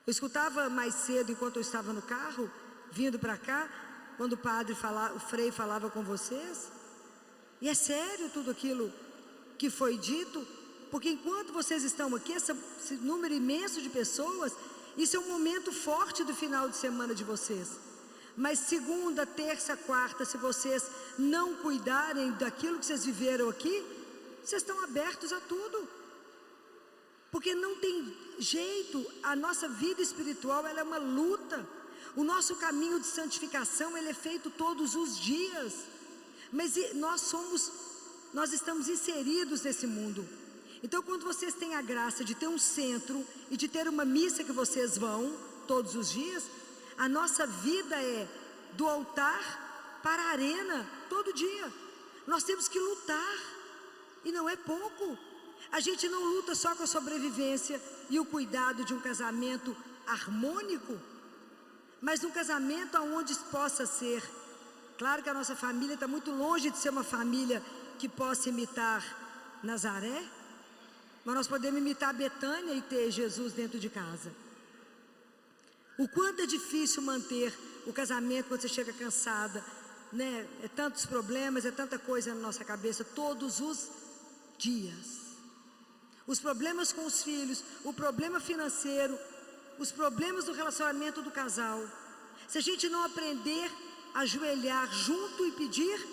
Eu escutava mais cedo, enquanto eu estava no carro, vindo para cá, quando o Frei falava com vocês, e é sério tudo aquilo que foi dito, porque enquanto vocês estão aqui, esse número imenso de pessoas, isso é um momento forte do final de semana de vocês. Mas segunda, terça, quarta, se vocês não cuidarem daquilo que vocês viveram aqui, vocês estão abertos a tudo. Porque não tem jeito, a nossa vida espiritual ela é uma luta. O nosso caminho de santificação ele é feito todos os dias. Mas nós estamos inseridos nesse mundo. Então quando vocês têm a graça de ter um centro e de ter uma missa que vocês vão todos os dias, a nossa vida é do altar para a arena todo dia. Nós temos que lutar, e não é pouco. A gente não luta só com a sobrevivência e o cuidado de um casamento harmônico, mas um casamento onde possa ser. Claro que a nossa família está muito longe de ser uma família que possa imitar Nazaré, mas nós podemos imitar Betânia e ter Jesus dentro de casa. O quanto é difícil manter o casamento quando você chega cansada, né? É tantos problemas, é tanta coisa na nossa cabeça todos os dias. Os problemas com os filhos, o problema financeiro, os problemas do relacionamento do casal. Se a gente não aprender a ajoelhar junto e pedir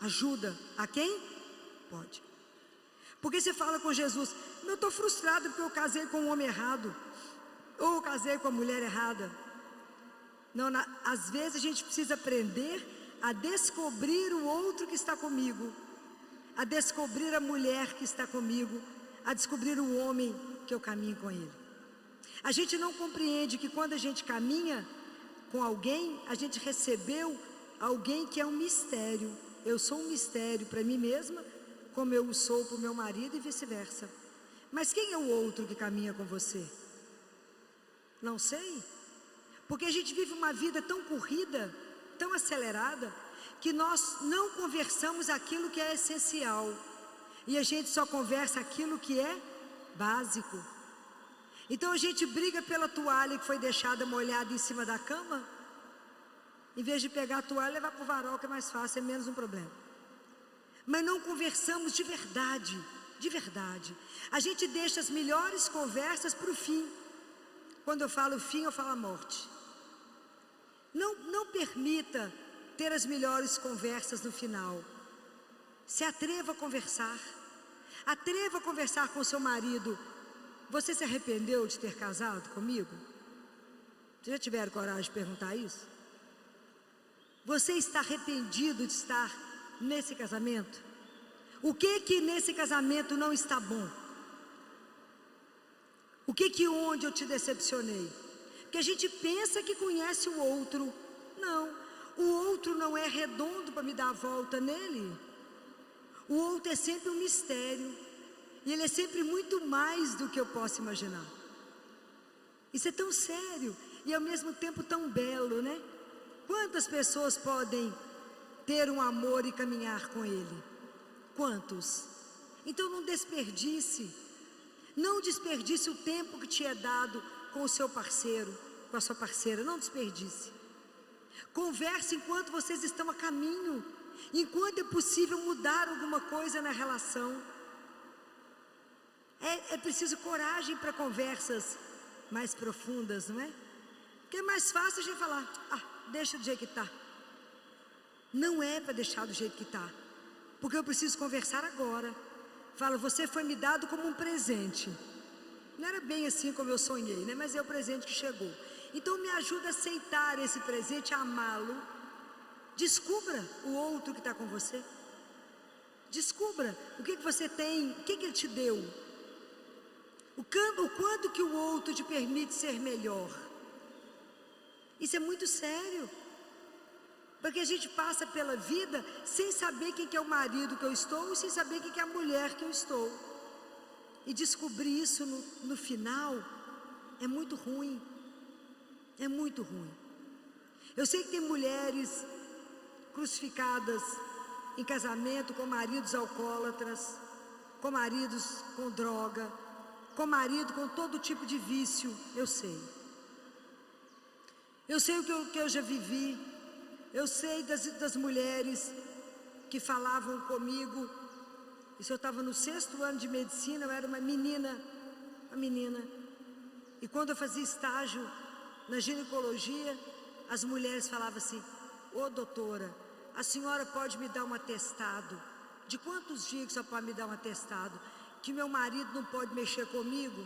ajuda a quem pode. Porque você fala com Jesus, eu estou frustrado porque eu casei com um homem errado, ou eu casei com a mulher errada. Não, às vezes a gente precisa aprender a descobrir o outro que está comigo, a descobrir a mulher que está comigo, a descobrir o homem que eu caminho com ele. A gente não compreende que quando a gente caminha com alguém, a gente recebeu alguém que é um mistério. Eu sou um mistério para mim mesma, como eu sou para o meu marido e vice-versa. Mas quem é o outro que caminha com você? Não sei. Porque a gente vive uma vida tão corrida, tão acelerada, que nós não conversamos aquilo que é essencial. E a gente só conversa aquilo que é básico. Então a gente briga pela toalha que foi deixada molhada em cima da cama, em vez de pegar a toalha e levar para o varal, que é mais fácil, é menos um problema. Mas não conversamos de verdade, de verdade. A gente deixa as melhores conversas para o fim. Quando eu falo fim, eu falo a morte. Não permita ter as melhores conversas no final. Se atreva a conversar. Atreva a conversar com o seu marido. Você se arrependeu de ter casado comigo? Vocês já tiveram coragem de perguntar isso? Você está arrependido de estar nesse casamento? O que nesse casamento não está bom? O que onde eu te decepcionei? Porque a gente pensa que conhece o outro. Não, o outro não é redondo para me dar a volta nele. O outro é sempre um mistério. E ele é sempre muito mais do que eu posso imaginar. Isso é tão sério e ao mesmo tempo tão belo, né? Quantas pessoas podem ter um amor e caminhar com ele? Quantos? Então não desperdice. Não desperdice o tempo que te é dado com o seu parceiro, com a sua parceira. Não desperdice. Converse enquanto vocês estão a caminho. Enquanto é possível mudar alguma coisa na relação. É preciso coragem para conversas mais profundas, não é? Porque é mais fácil a gente falar, deixa do jeito que está. Não é para deixar do jeito que está. porque eu preciso conversar agora. Fala, você foi me dado como um presente. Não era bem assim como eu sonhei, né? Mas é o presente que chegou. Então me ajuda a aceitar esse presente, a amá-lo. Descubra o outro que está com você. Descubra o que você tem, o que ele te deu. O quanto que o outro te permite ser melhor. Isso é muito sério. Porque a gente passa pela vida sem saber quem que é o marido que eu estou e sem saber quem que é a mulher que eu estou. E descobrir isso no final é muito ruim. É muito ruim. Eu sei que tem mulheres crucificadas em casamento com maridos alcoólatras, com maridos com droga, com marido com todo tipo de vício. Eu sei. Eu sei o que eu já vivi. Eu sei das mulheres que falavam comigo. Isso eu estava no 6º ano de medicina, eu era uma menina. E quando eu fazia estágio na ginecologia, as mulheres falavam assim, ô doutora, a senhora pode me dar um atestado? De quantos dias que a senhora pode me dar um atestado? Que meu marido não pode mexer comigo?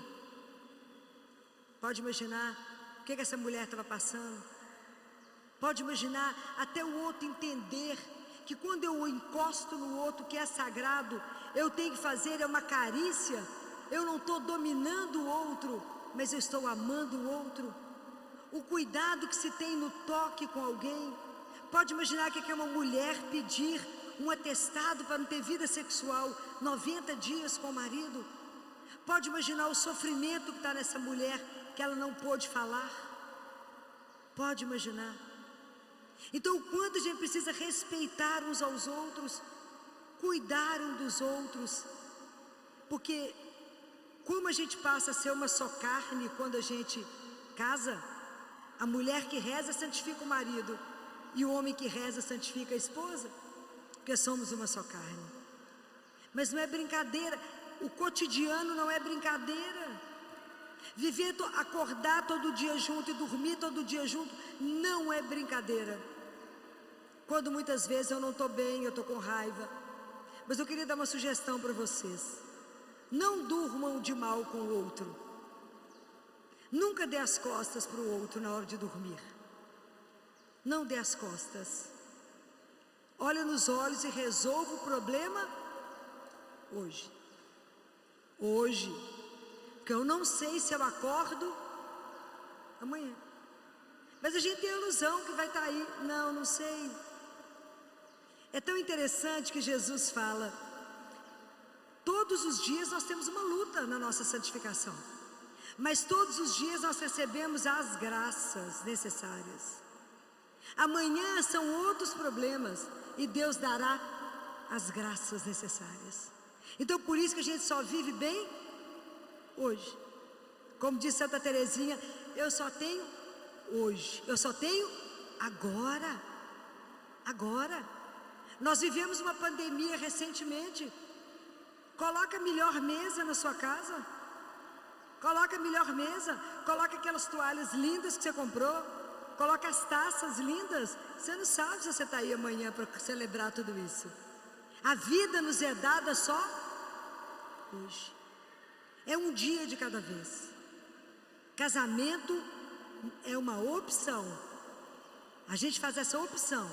Pode imaginar o que essa mulher estava passando? Pode imaginar até o outro entender que quando eu encosto no outro que é sagrado, eu tenho que fazer uma carícia. Eu não estou dominando o outro, mas eu estou amando o outro. O cuidado que se tem no toque com alguém. Pode imaginar que é uma mulher pedir um atestado para não ter vida sexual 90 dias com o marido. Pode imaginar o sofrimento que está nessa mulher, que ela não pôde falar. Pode imaginar. Então, o quanto a gente precisa respeitar uns aos outros, cuidar um dos outros, porque como a gente passa a ser uma só carne quando a gente casa, a mulher que reza santifica o marido, e o homem que reza santifica a esposa, porque somos uma só carne. Mas não é brincadeira, o cotidiano não é brincadeira. Viver, acordar todo dia junto e dormir todo dia junto, não é brincadeira. Quando muitas vezes eu não estou bem, eu estou com raiva. Mas eu queria dar uma sugestão para vocês. Não durmam de mal com o outro. Nunca dê as costas para o outro na hora de dormir. Não dê as costas. Olha nos olhos e resolva o problema hoje. Hoje. Porque eu não sei se eu acordo amanhã. Mas a gente tem a ilusão que vai estar aí. Não sei. É tão interessante que Jesus fala, todos os dias nós temos uma luta na nossa santificação. Mas todos os dias nós recebemos as graças necessárias. Amanhã são outros problemas e Deus dará as graças necessárias. Então por isso que a gente só vive bem hoje. Como diz Santa Teresinha, eu só tenho hoje, eu só tenho agora. Agora. Nós vivemos uma pandemia recentemente. Coloca a melhor mesa na sua casa. Coloca a melhor mesa. Coloca aquelas toalhas lindas que você comprou. Coloca as taças lindas. Você não sabe se você está aí amanhã para celebrar tudo isso. A vida nos é dada só hoje. É um dia de cada vez. Casamento é uma opção. A gente faz essa opção.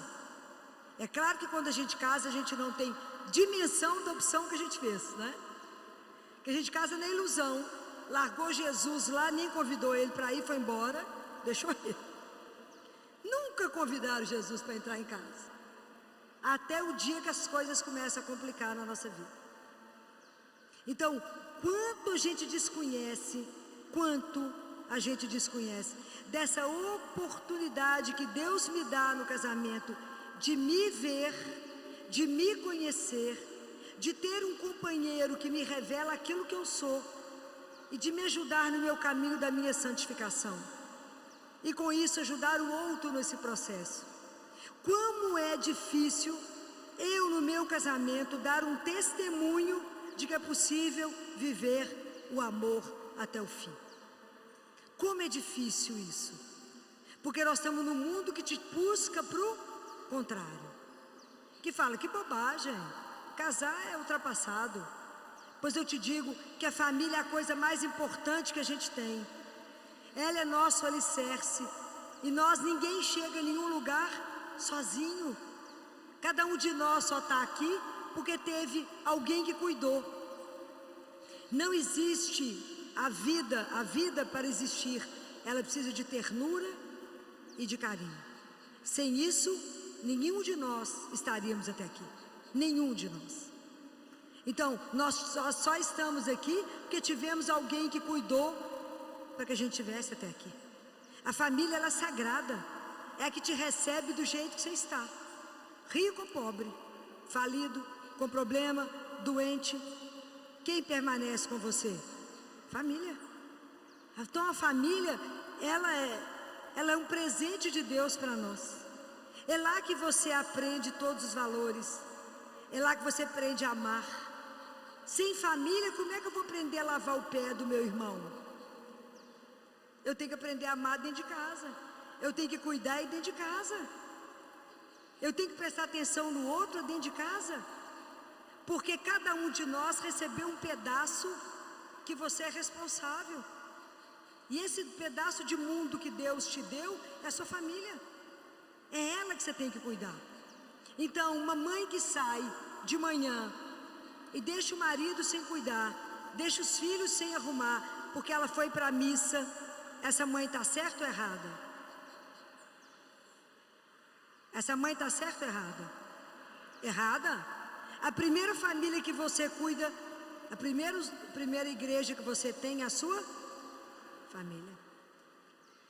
É claro que quando a gente casa, a gente não tem dimensão da opção que a gente fez, né? Que a gente casa na ilusão. Largou Jesus lá, nem convidou ele para ir, foi embora, deixou ele. Nunca convidaram Jesus para entrar em casa. Até o dia que as coisas começam a complicar na nossa vida. Então, quanto a gente desconhece dessa oportunidade que Deus me dá no casamento, de me ver, de me conhecer, de ter um companheiro que me revela aquilo que eu sou e de me ajudar no meu caminho da minha santificação e com isso ajudar o outro nesse processo. Como é difícil eu no meu casamento dar um testemunho de que é possível viver o amor até o fim. Como é difícil isso, porque nós estamos num mundo que te busca para o contrário, que fala, que bobagem, casar é ultrapassado. Pois eu te digo que a família é a coisa mais importante que a gente tem. Ela é nosso alicerce. E ninguém chega em nenhum lugar sozinho. Cada um de nós só está aqui porque teve alguém que cuidou. Não existe a vida para existir, ela precisa de ternura e de carinho. Sem isso, nenhum de nós estaríamos até aqui. Nenhum de nós. Então, nós só estamos aqui porque tivemos alguém que cuidou para que a gente estivesse até aqui. A família, ela é sagrada. É a que te recebe do jeito que você está. Rico ou pobre, falido, com problema, doente. Quem permanece com você? Família. Então a família, ela é um presente de Deus para nós. É lá que você aprende todos os valores. É lá que você aprende a amar. Sem família, como é que eu vou aprender a lavar o pé do meu irmão? Eu tenho que aprender a amar dentro de casa. Eu tenho que cuidar dentro de casa. Eu tenho que prestar atenção no outro dentro de casa. Porque cada um de nós recebeu um pedaço que você é responsável. E esse pedaço de mundo que Deus te deu é a sua família. É ela que você tem que cuidar. Então, uma mãe que sai de manhã e deixa o marido sem cuidar, deixa os filhos sem arrumar, porque ela foi para a missa, essa mãe está certa ou errada? Essa mãe está certa ou errada? Errada? A primeira família que você cuida, a primeira igreja que você tem é a sua família.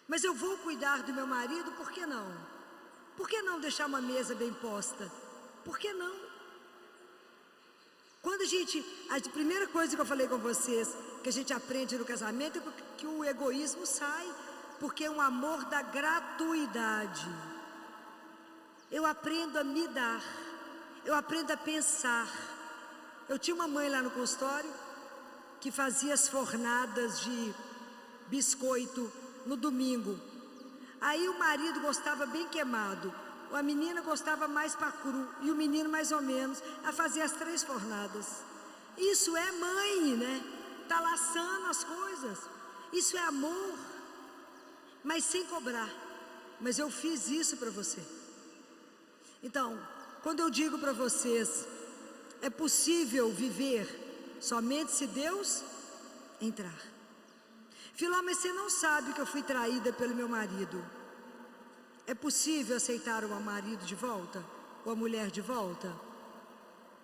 Mas eu vou cuidar do meu marido, por que não? Por que não deixar uma mesa bem posta? Por que não? A primeira coisa que eu falei com vocês, que a gente aprende no casamento, é que o egoísmo sai, porque é um amor da gratuidade. Eu aprendo a me dar, eu aprendo a pensar. Eu tinha uma mãe lá no consultório, que fazia as fornadas de biscoito no domingo. Aí o marido gostava bem queimado, a menina gostava mais para cru, e o menino mais ou menos. Ela fazia as 3 fornadas. Isso é mãe, né? Está laçando as coisas. Isso é amor, mas sem cobrar. Mas eu fiz isso para você. Então, quando eu digo para vocês, é possível viver somente se Deus entrar. Filó, mas você não sabe que eu fui traída pelo meu marido. É possível aceitar o marido de volta? Ou a mulher de volta?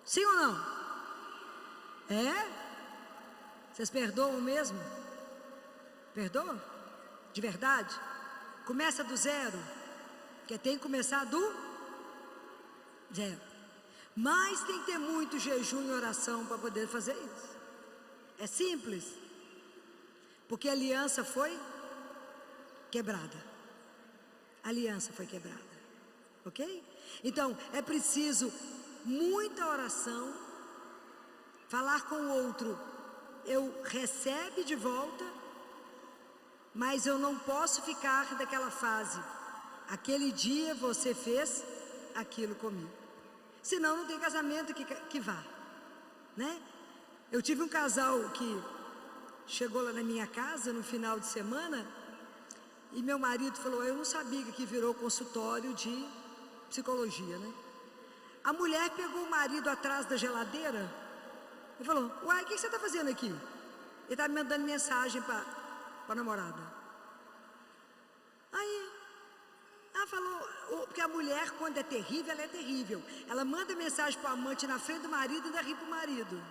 Sim ou não? É? Vocês perdoam mesmo? Perdoam? De verdade? Começa do zero? Porque tem que começar do zero. Mas tem que ter muito jejum e oração para poder fazer isso. É simples. Porque a aliança foi quebrada. A aliança foi quebrada. Ok? Então, é preciso muita oração. Falar com o outro. Eu recebe de volta. Mas eu não posso ficar daquela fase. Aquele dia você fez aquilo comigo. Senão não tem casamento que vá. Né? Eu tive um casal que chegou lá na minha casa no final de semana, e meu marido falou, eu não sabia que aqui virou consultório de psicologia, né? A mulher pegou o marido atrás da geladeira e falou, uai, o que você está fazendo aqui? Ele está me mandando mensagem para a namorada. Aí, ela falou, porque a mulher, quando é terrível, ela é terrível. Ela manda mensagem para o amante na frente do marido e ainda ri para o marido.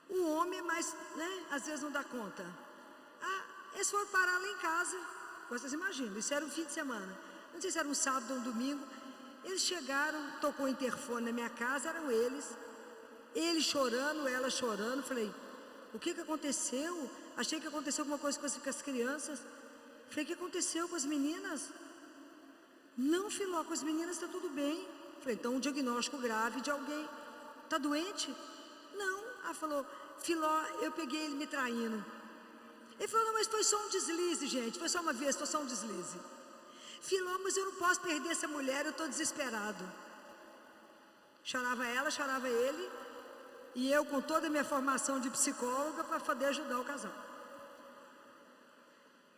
O homem, mas, né, às vezes não dá conta. Eles foram parar lá em casa. Vocês imaginam, isso era um fim de semana. Não sei se era um sábado ou um domingo. Eles chegaram, tocou o interfone na minha casa, eram eles. Ele chorando, ela chorando. Falei, o que aconteceu? Achei que aconteceu alguma coisa com as crianças. Falei, o que aconteceu com as meninas? Não, Filó, com as meninas está tudo bem. Falei, então um diagnóstico grave de alguém. Está doente? Não. Ela falou, Filó, eu peguei ele me traindo. Ele falou, não, mas foi só um deslize, gente. Foi só uma vez, foi só um deslize. Filó, mas eu não posso perder essa mulher, eu estou desesperado. Chorava ela, chorava ele, e eu com toda a minha formação de psicóloga para poder ajudar o casal.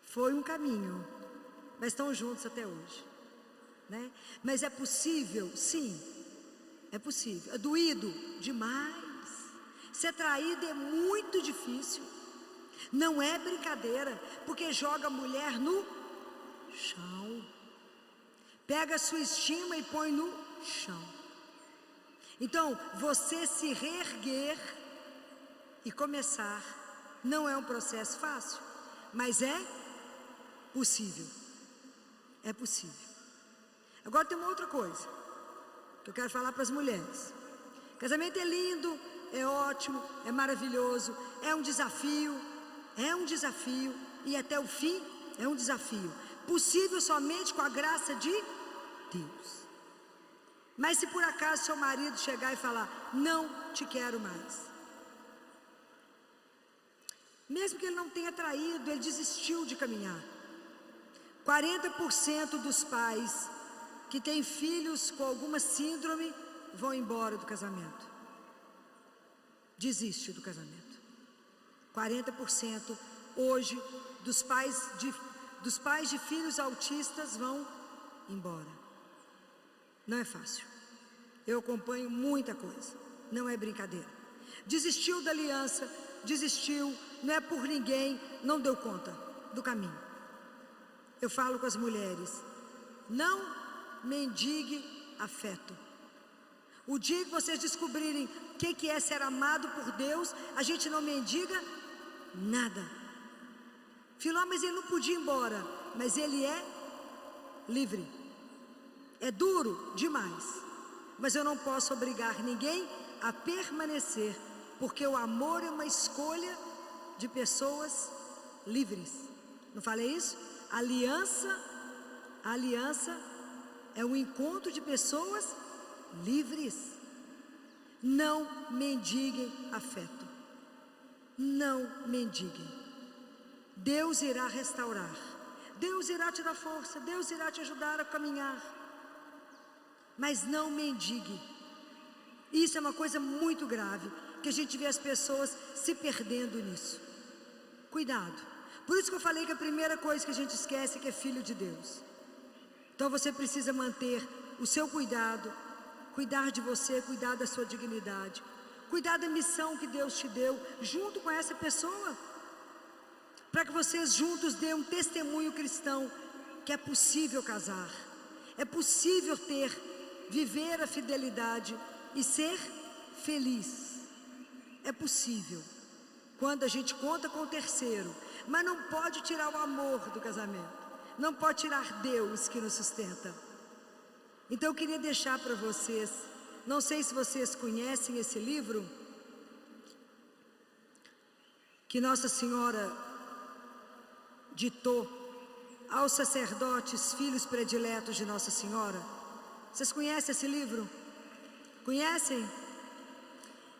Foi um caminho, mas estão juntos até hoje, né? Mas é possível, sim, é possível. É doído demais. Ser traído é muito difícil. Não é brincadeira, porque joga a mulher no chão. Pega a sua estima e põe no chão. Então, você se reerguer e começar não é um processo fácil, mas é possível. É possível. Agora tem uma outra coisa que eu quero falar para as mulheres. Casamento é lindo, é ótimo, é maravilhoso, é um desafio, e até o fim é um desafio. Possível somente com a graça de Deus. Mas se por acaso seu marido chegar e falar, não te quero mais, mesmo que ele não tenha traído, ele desistiu de caminhar. 40% dos pais que têm filhos com alguma síndrome vão embora do casamento. Desiste do casamento. 40% hoje dos pais de filhos autistas vão embora. Não é fácil. Eu acompanho muita coisa. Não é brincadeira. Desistiu da aliança, desistiu, não é por ninguém, não deu conta do caminho. Eu falo com as mulheres, não mendigue afeto. O dia que vocês descobrirem o que é ser amado por Deus, a gente não mendiga nada. Filó, mas ele não podia ir embora, mas ele é livre. É duro demais, mas eu não posso obrigar ninguém a permanecer, porque o amor é uma escolha de pessoas livres. Não falei isso? Aliança é um encontro de pessoas livres. Não mendiguem afeto. Não mendiguem. Deus irá restaurar. Deus irá te dar força. Deus irá te ajudar a caminhar. Mas não mendigue. Isso é uma coisa muito grave, que a gente vê as pessoas se perdendo nisso. Cuidado. Por isso que eu falei que a primeira coisa que a gente esquece é que é filho de Deus. Então você precisa manter o seu cuidado, cuidar de você, cuidar da sua dignidade, cuidar da missão que Deus te deu, junto com essa pessoa, para que vocês juntos dêem um testemunho cristão, que é possível casar, é possível viver a fidelidade e ser feliz. É possível, quando a gente conta com o terceiro, mas não pode tirar o amor do casamento, não pode tirar Deus que nos sustenta. Então eu queria deixar para vocês, não sei se vocês conhecem esse livro, que Nossa Senhora ditou aos sacerdotes, filhos prediletos de Nossa Senhora. Vocês conhecem esse livro? Conhecem?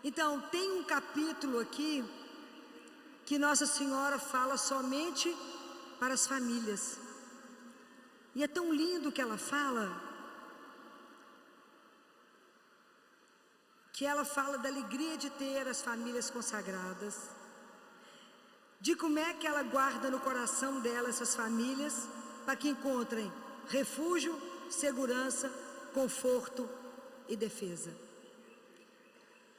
Então, tem um capítulo aqui que Nossa Senhora fala somente para as famílias. E é tão lindo que ela fala, da alegria de ter as famílias consagradas, de como é que ela guarda no coração dela essas famílias, para que encontrem refúgio, segurança, conforto e defesa.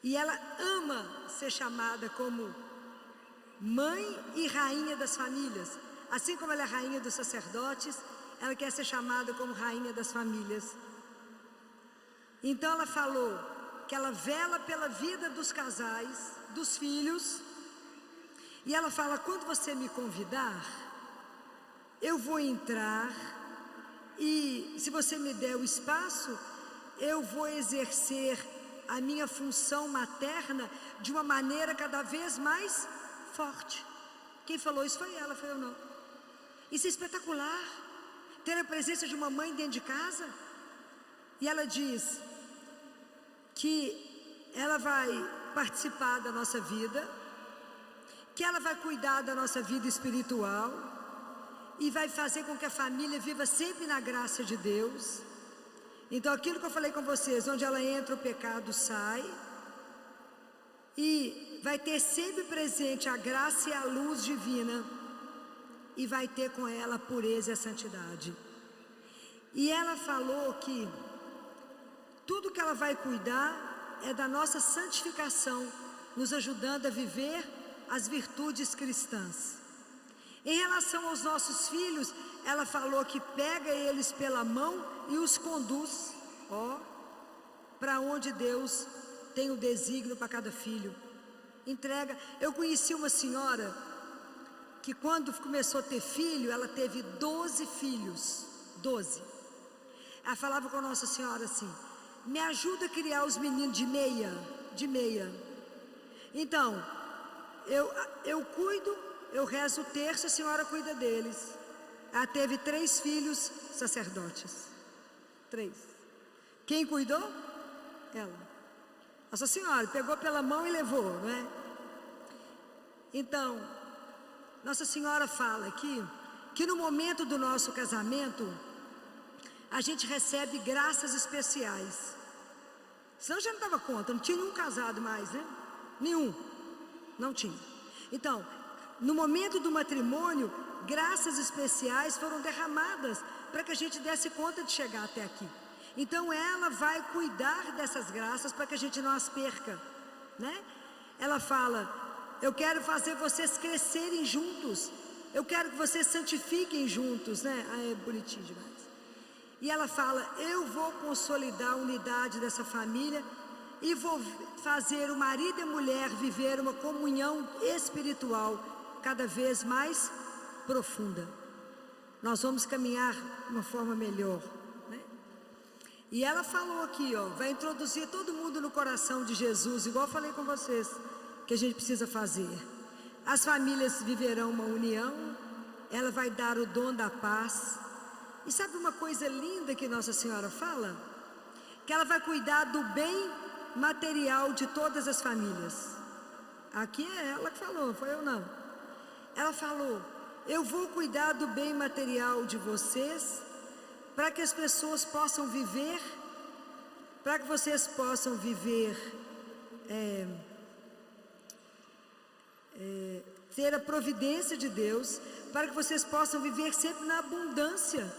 E ela ama ser chamada como mãe e rainha das famílias. Assim como ela é rainha dos sacerdotes, ela quer ser chamada como rainha das famílias. Então ela falou que ela vela pela vida dos casais, dos filhos. E ela fala, quando você me convidar, eu vou entrar, e se você me der o espaço, eu vou exercer a minha função materna de uma maneira cada vez mais forte. Quem falou isso foi ela, foi eu não. Isso é espetacular, ter a presença de uma mãe dentro de casa. E ela diz que ela vai participar da nossa vida, que ela vai cuidar da nossa vida espiritual e vai fazer com que a família viva sempre na graça de Deus, Então aquilo que eu falei com vocês, onde ela entra o pecado sai, e vai ter sempre presente a graça e a luz divina, e vai ter com ela a pureza e a santidade. E ela falou que tudo que ela vai cuidar é da nossa santificação, nos ajudando a viver as virtudes cristãs. Em relação aos nossos filhos, ela falou que pega eles pela mão e os conduz, para onde Deus tem o desígnio para cada filho. Entrega. Eu conheci uma senhora que quando começou a ter filho, ela teve 12 filhos, 12. Ela falava com a Nossa Senhora assim: me ajuda a criar os meninos de meia. Então, eu cuido, eu rezo o terço, a senhora cuida deles. Ela teve 3 filhos sacerdotes. 3. Quem cuidou? Ela. Nossa Senhora pegou pela mão e levou, não é? Então, Nossa Senhora fala aqui que no momento do nosso casamento a gente recebe graças especiais. Senão já não dava conta, não tinha nenhum casado mais, né? Nenhum, não tinha. Então, no momento do matrimônio, graças especiais foram derramadas para que a gente desse conta de chegar até aqui. Então ela vai cuidar dessas graças para que a gente não as perca, né? Ela fala: eu quero fazer vocês crescerem juntos, eu quero que vocês santifiquem juntos, né? É bonitinho demais. E ela fala: eu vou consolidar a unidade dessa família e vou fazer o marido e a mulher viver uma comunhão espiritual cada vez mais profunda. Nós vamos caminhar de uma forma melhor, né? E ela falou aqui, vai introduzir todo mundo no coração de Jesus, igual eu falei com vocês, que a gente precisa fazer. As famílias viverão uma união, ela vai dar o dom da paz. E sabe uma coisa linda que Nossa Senhora fala? Que ela vai cuidar do bem material de todas as famílias. Aqui é ela que falou, foi eu não. Ela falou: eu vou cuidar do bem material de vocês, para que as pessoas possam viver, para que vocês possam viver, ter a providência de Deus, para que vocês possam viver sempre na abundância.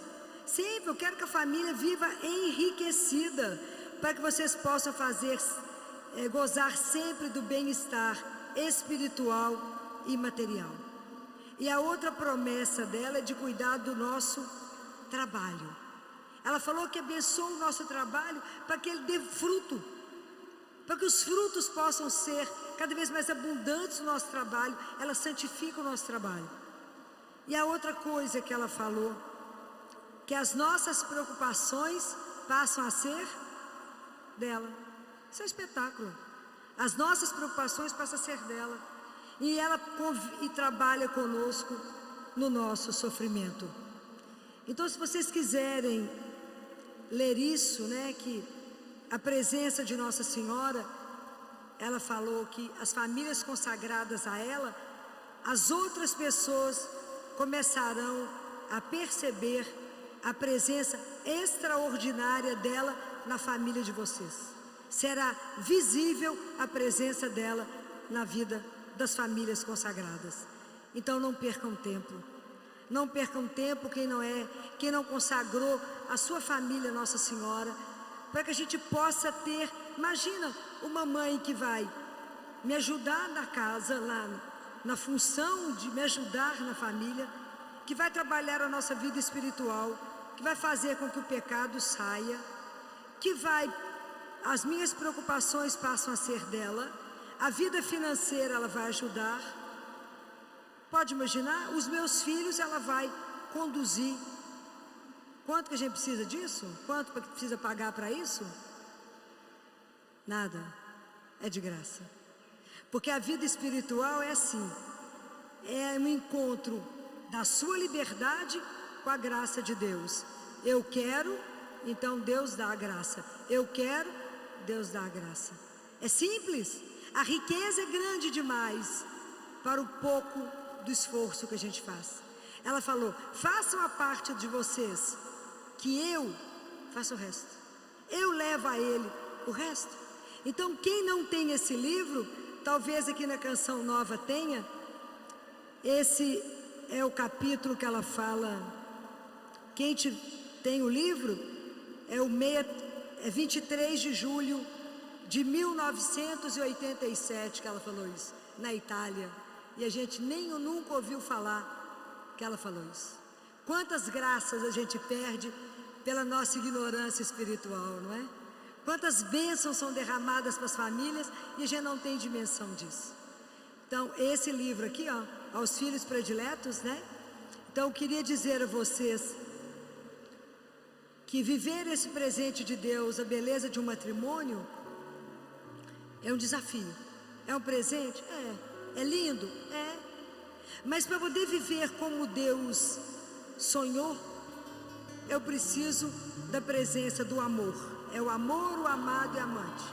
Sempre, eu quero que a família viva enriquecida, para que vocês possam gozar sempre do bem-estar espiritual e material. E a outra promessa dela é de cuidar do nosso trabalho. Ela falou que abençoa o nosso trabalho para que ele dê fruto, para que os frutos possam ser cada vez mais abundantes no nosso trabalho. Ela santifica o nosso trabalho. E a outra coisa que ela falou, que as nossas preocupações passam a ser dela. Isso é um espetáculo. As nossas preocupações passam a ser dela. E ela trabalha conosco no nosso sofrimento. Então, se vocês quiserem ler isso, né, que a presença de Nossa Senhora, ela falou que as famílias consagradas a ela, as outras pessoas começarão a perceber a presença extraordinária dela na família de vocês. Será visível a presença dela na vida das famílias consagradas. Então não percam tempo. Não percam tempo quem não consagrou a sua família Nossa Senhora, para que a gente possa ter, imagina uma mãe que vai me ajudar na casa, lá na função de me ajudar na família, que vai trabalhar a nossa vida espiritual, que vai fazer com que o pecado saia, as minhas preocupações passam a ser dela, a vida financeira ela vai ajudar. Pode imaginar, os meus filhos ela vai conduzir. Quanto que a gente precisa disso? Quanto que precisa pagar para isso? Nada, é de graça. Porque a vida espiritual é assim, é um encontro da sua liberdade com a graça de Deus. Eu quero, então Deus dá a graça. Eu quero, Deus dá a graça. É simples. A riqueza é grande demais para o pouco do esforço que a gente faz. Ela falou: façam a parte de vocês, que eu faço o resto. eu levo a Ele o resto. Então, quem não tem esse livro, talvez aqui na Canção Nova tenha. Esse é o capítulo que ela fala. Quem tem o livro é 23 de julho de 1987 que ela falou isso, na Itália. E a gente nunca ouviu falar que ela falou isso. Quantas graças a gente perde pela nossa ignorância espiritual, não é? Quantas bênçãos são derramadas para as famílias e a gente não tem dimensão disso. Então, esse livro aqui, ó, aos filhos prediletos, né? Então, eu queria dizer a vocês que viver esse presente de Deus, a beleza de um matrimônio, é um desafio. É um presente? É lindo? É. Mas para poder viver como Deus sonhou, eu preciso da presença do amor. É o amor, o amado e amante.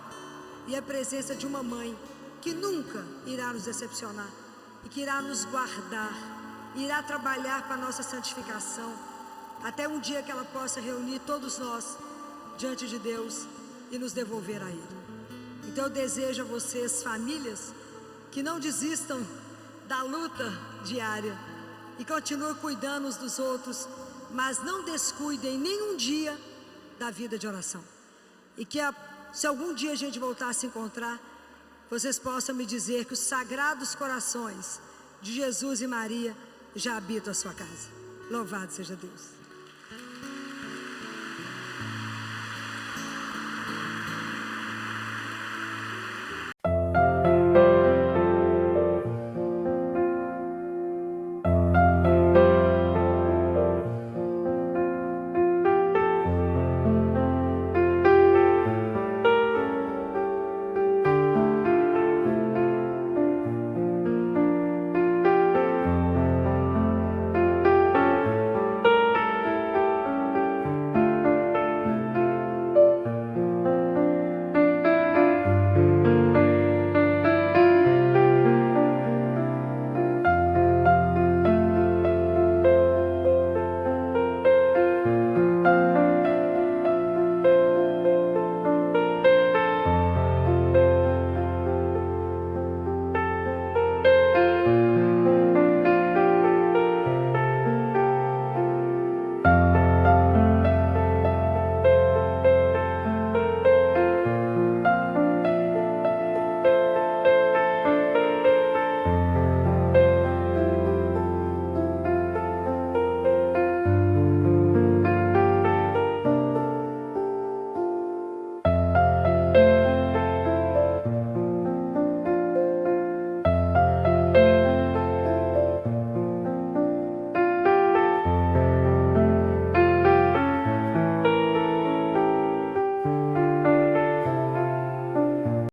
E a presença de uma mãe que nunca irá nos decepcionar e que irá nos guardar, irá trabalhar para a nossa santificação, até um dia que ela possa reunir todos nós diante de Deus e nos devolver a Ele. Então eu desejo a vocês, famílias, que não desistam da luta diária e continuem cuidando uns dos outros, mas não descuidem nenhum dia da vida de oração. E que se algum dia a gente voltar a se encontrar, vocês possam me dizer que os sagrados corações de Jesus e Maria já habitam a sua casa. Louvado seja Deus.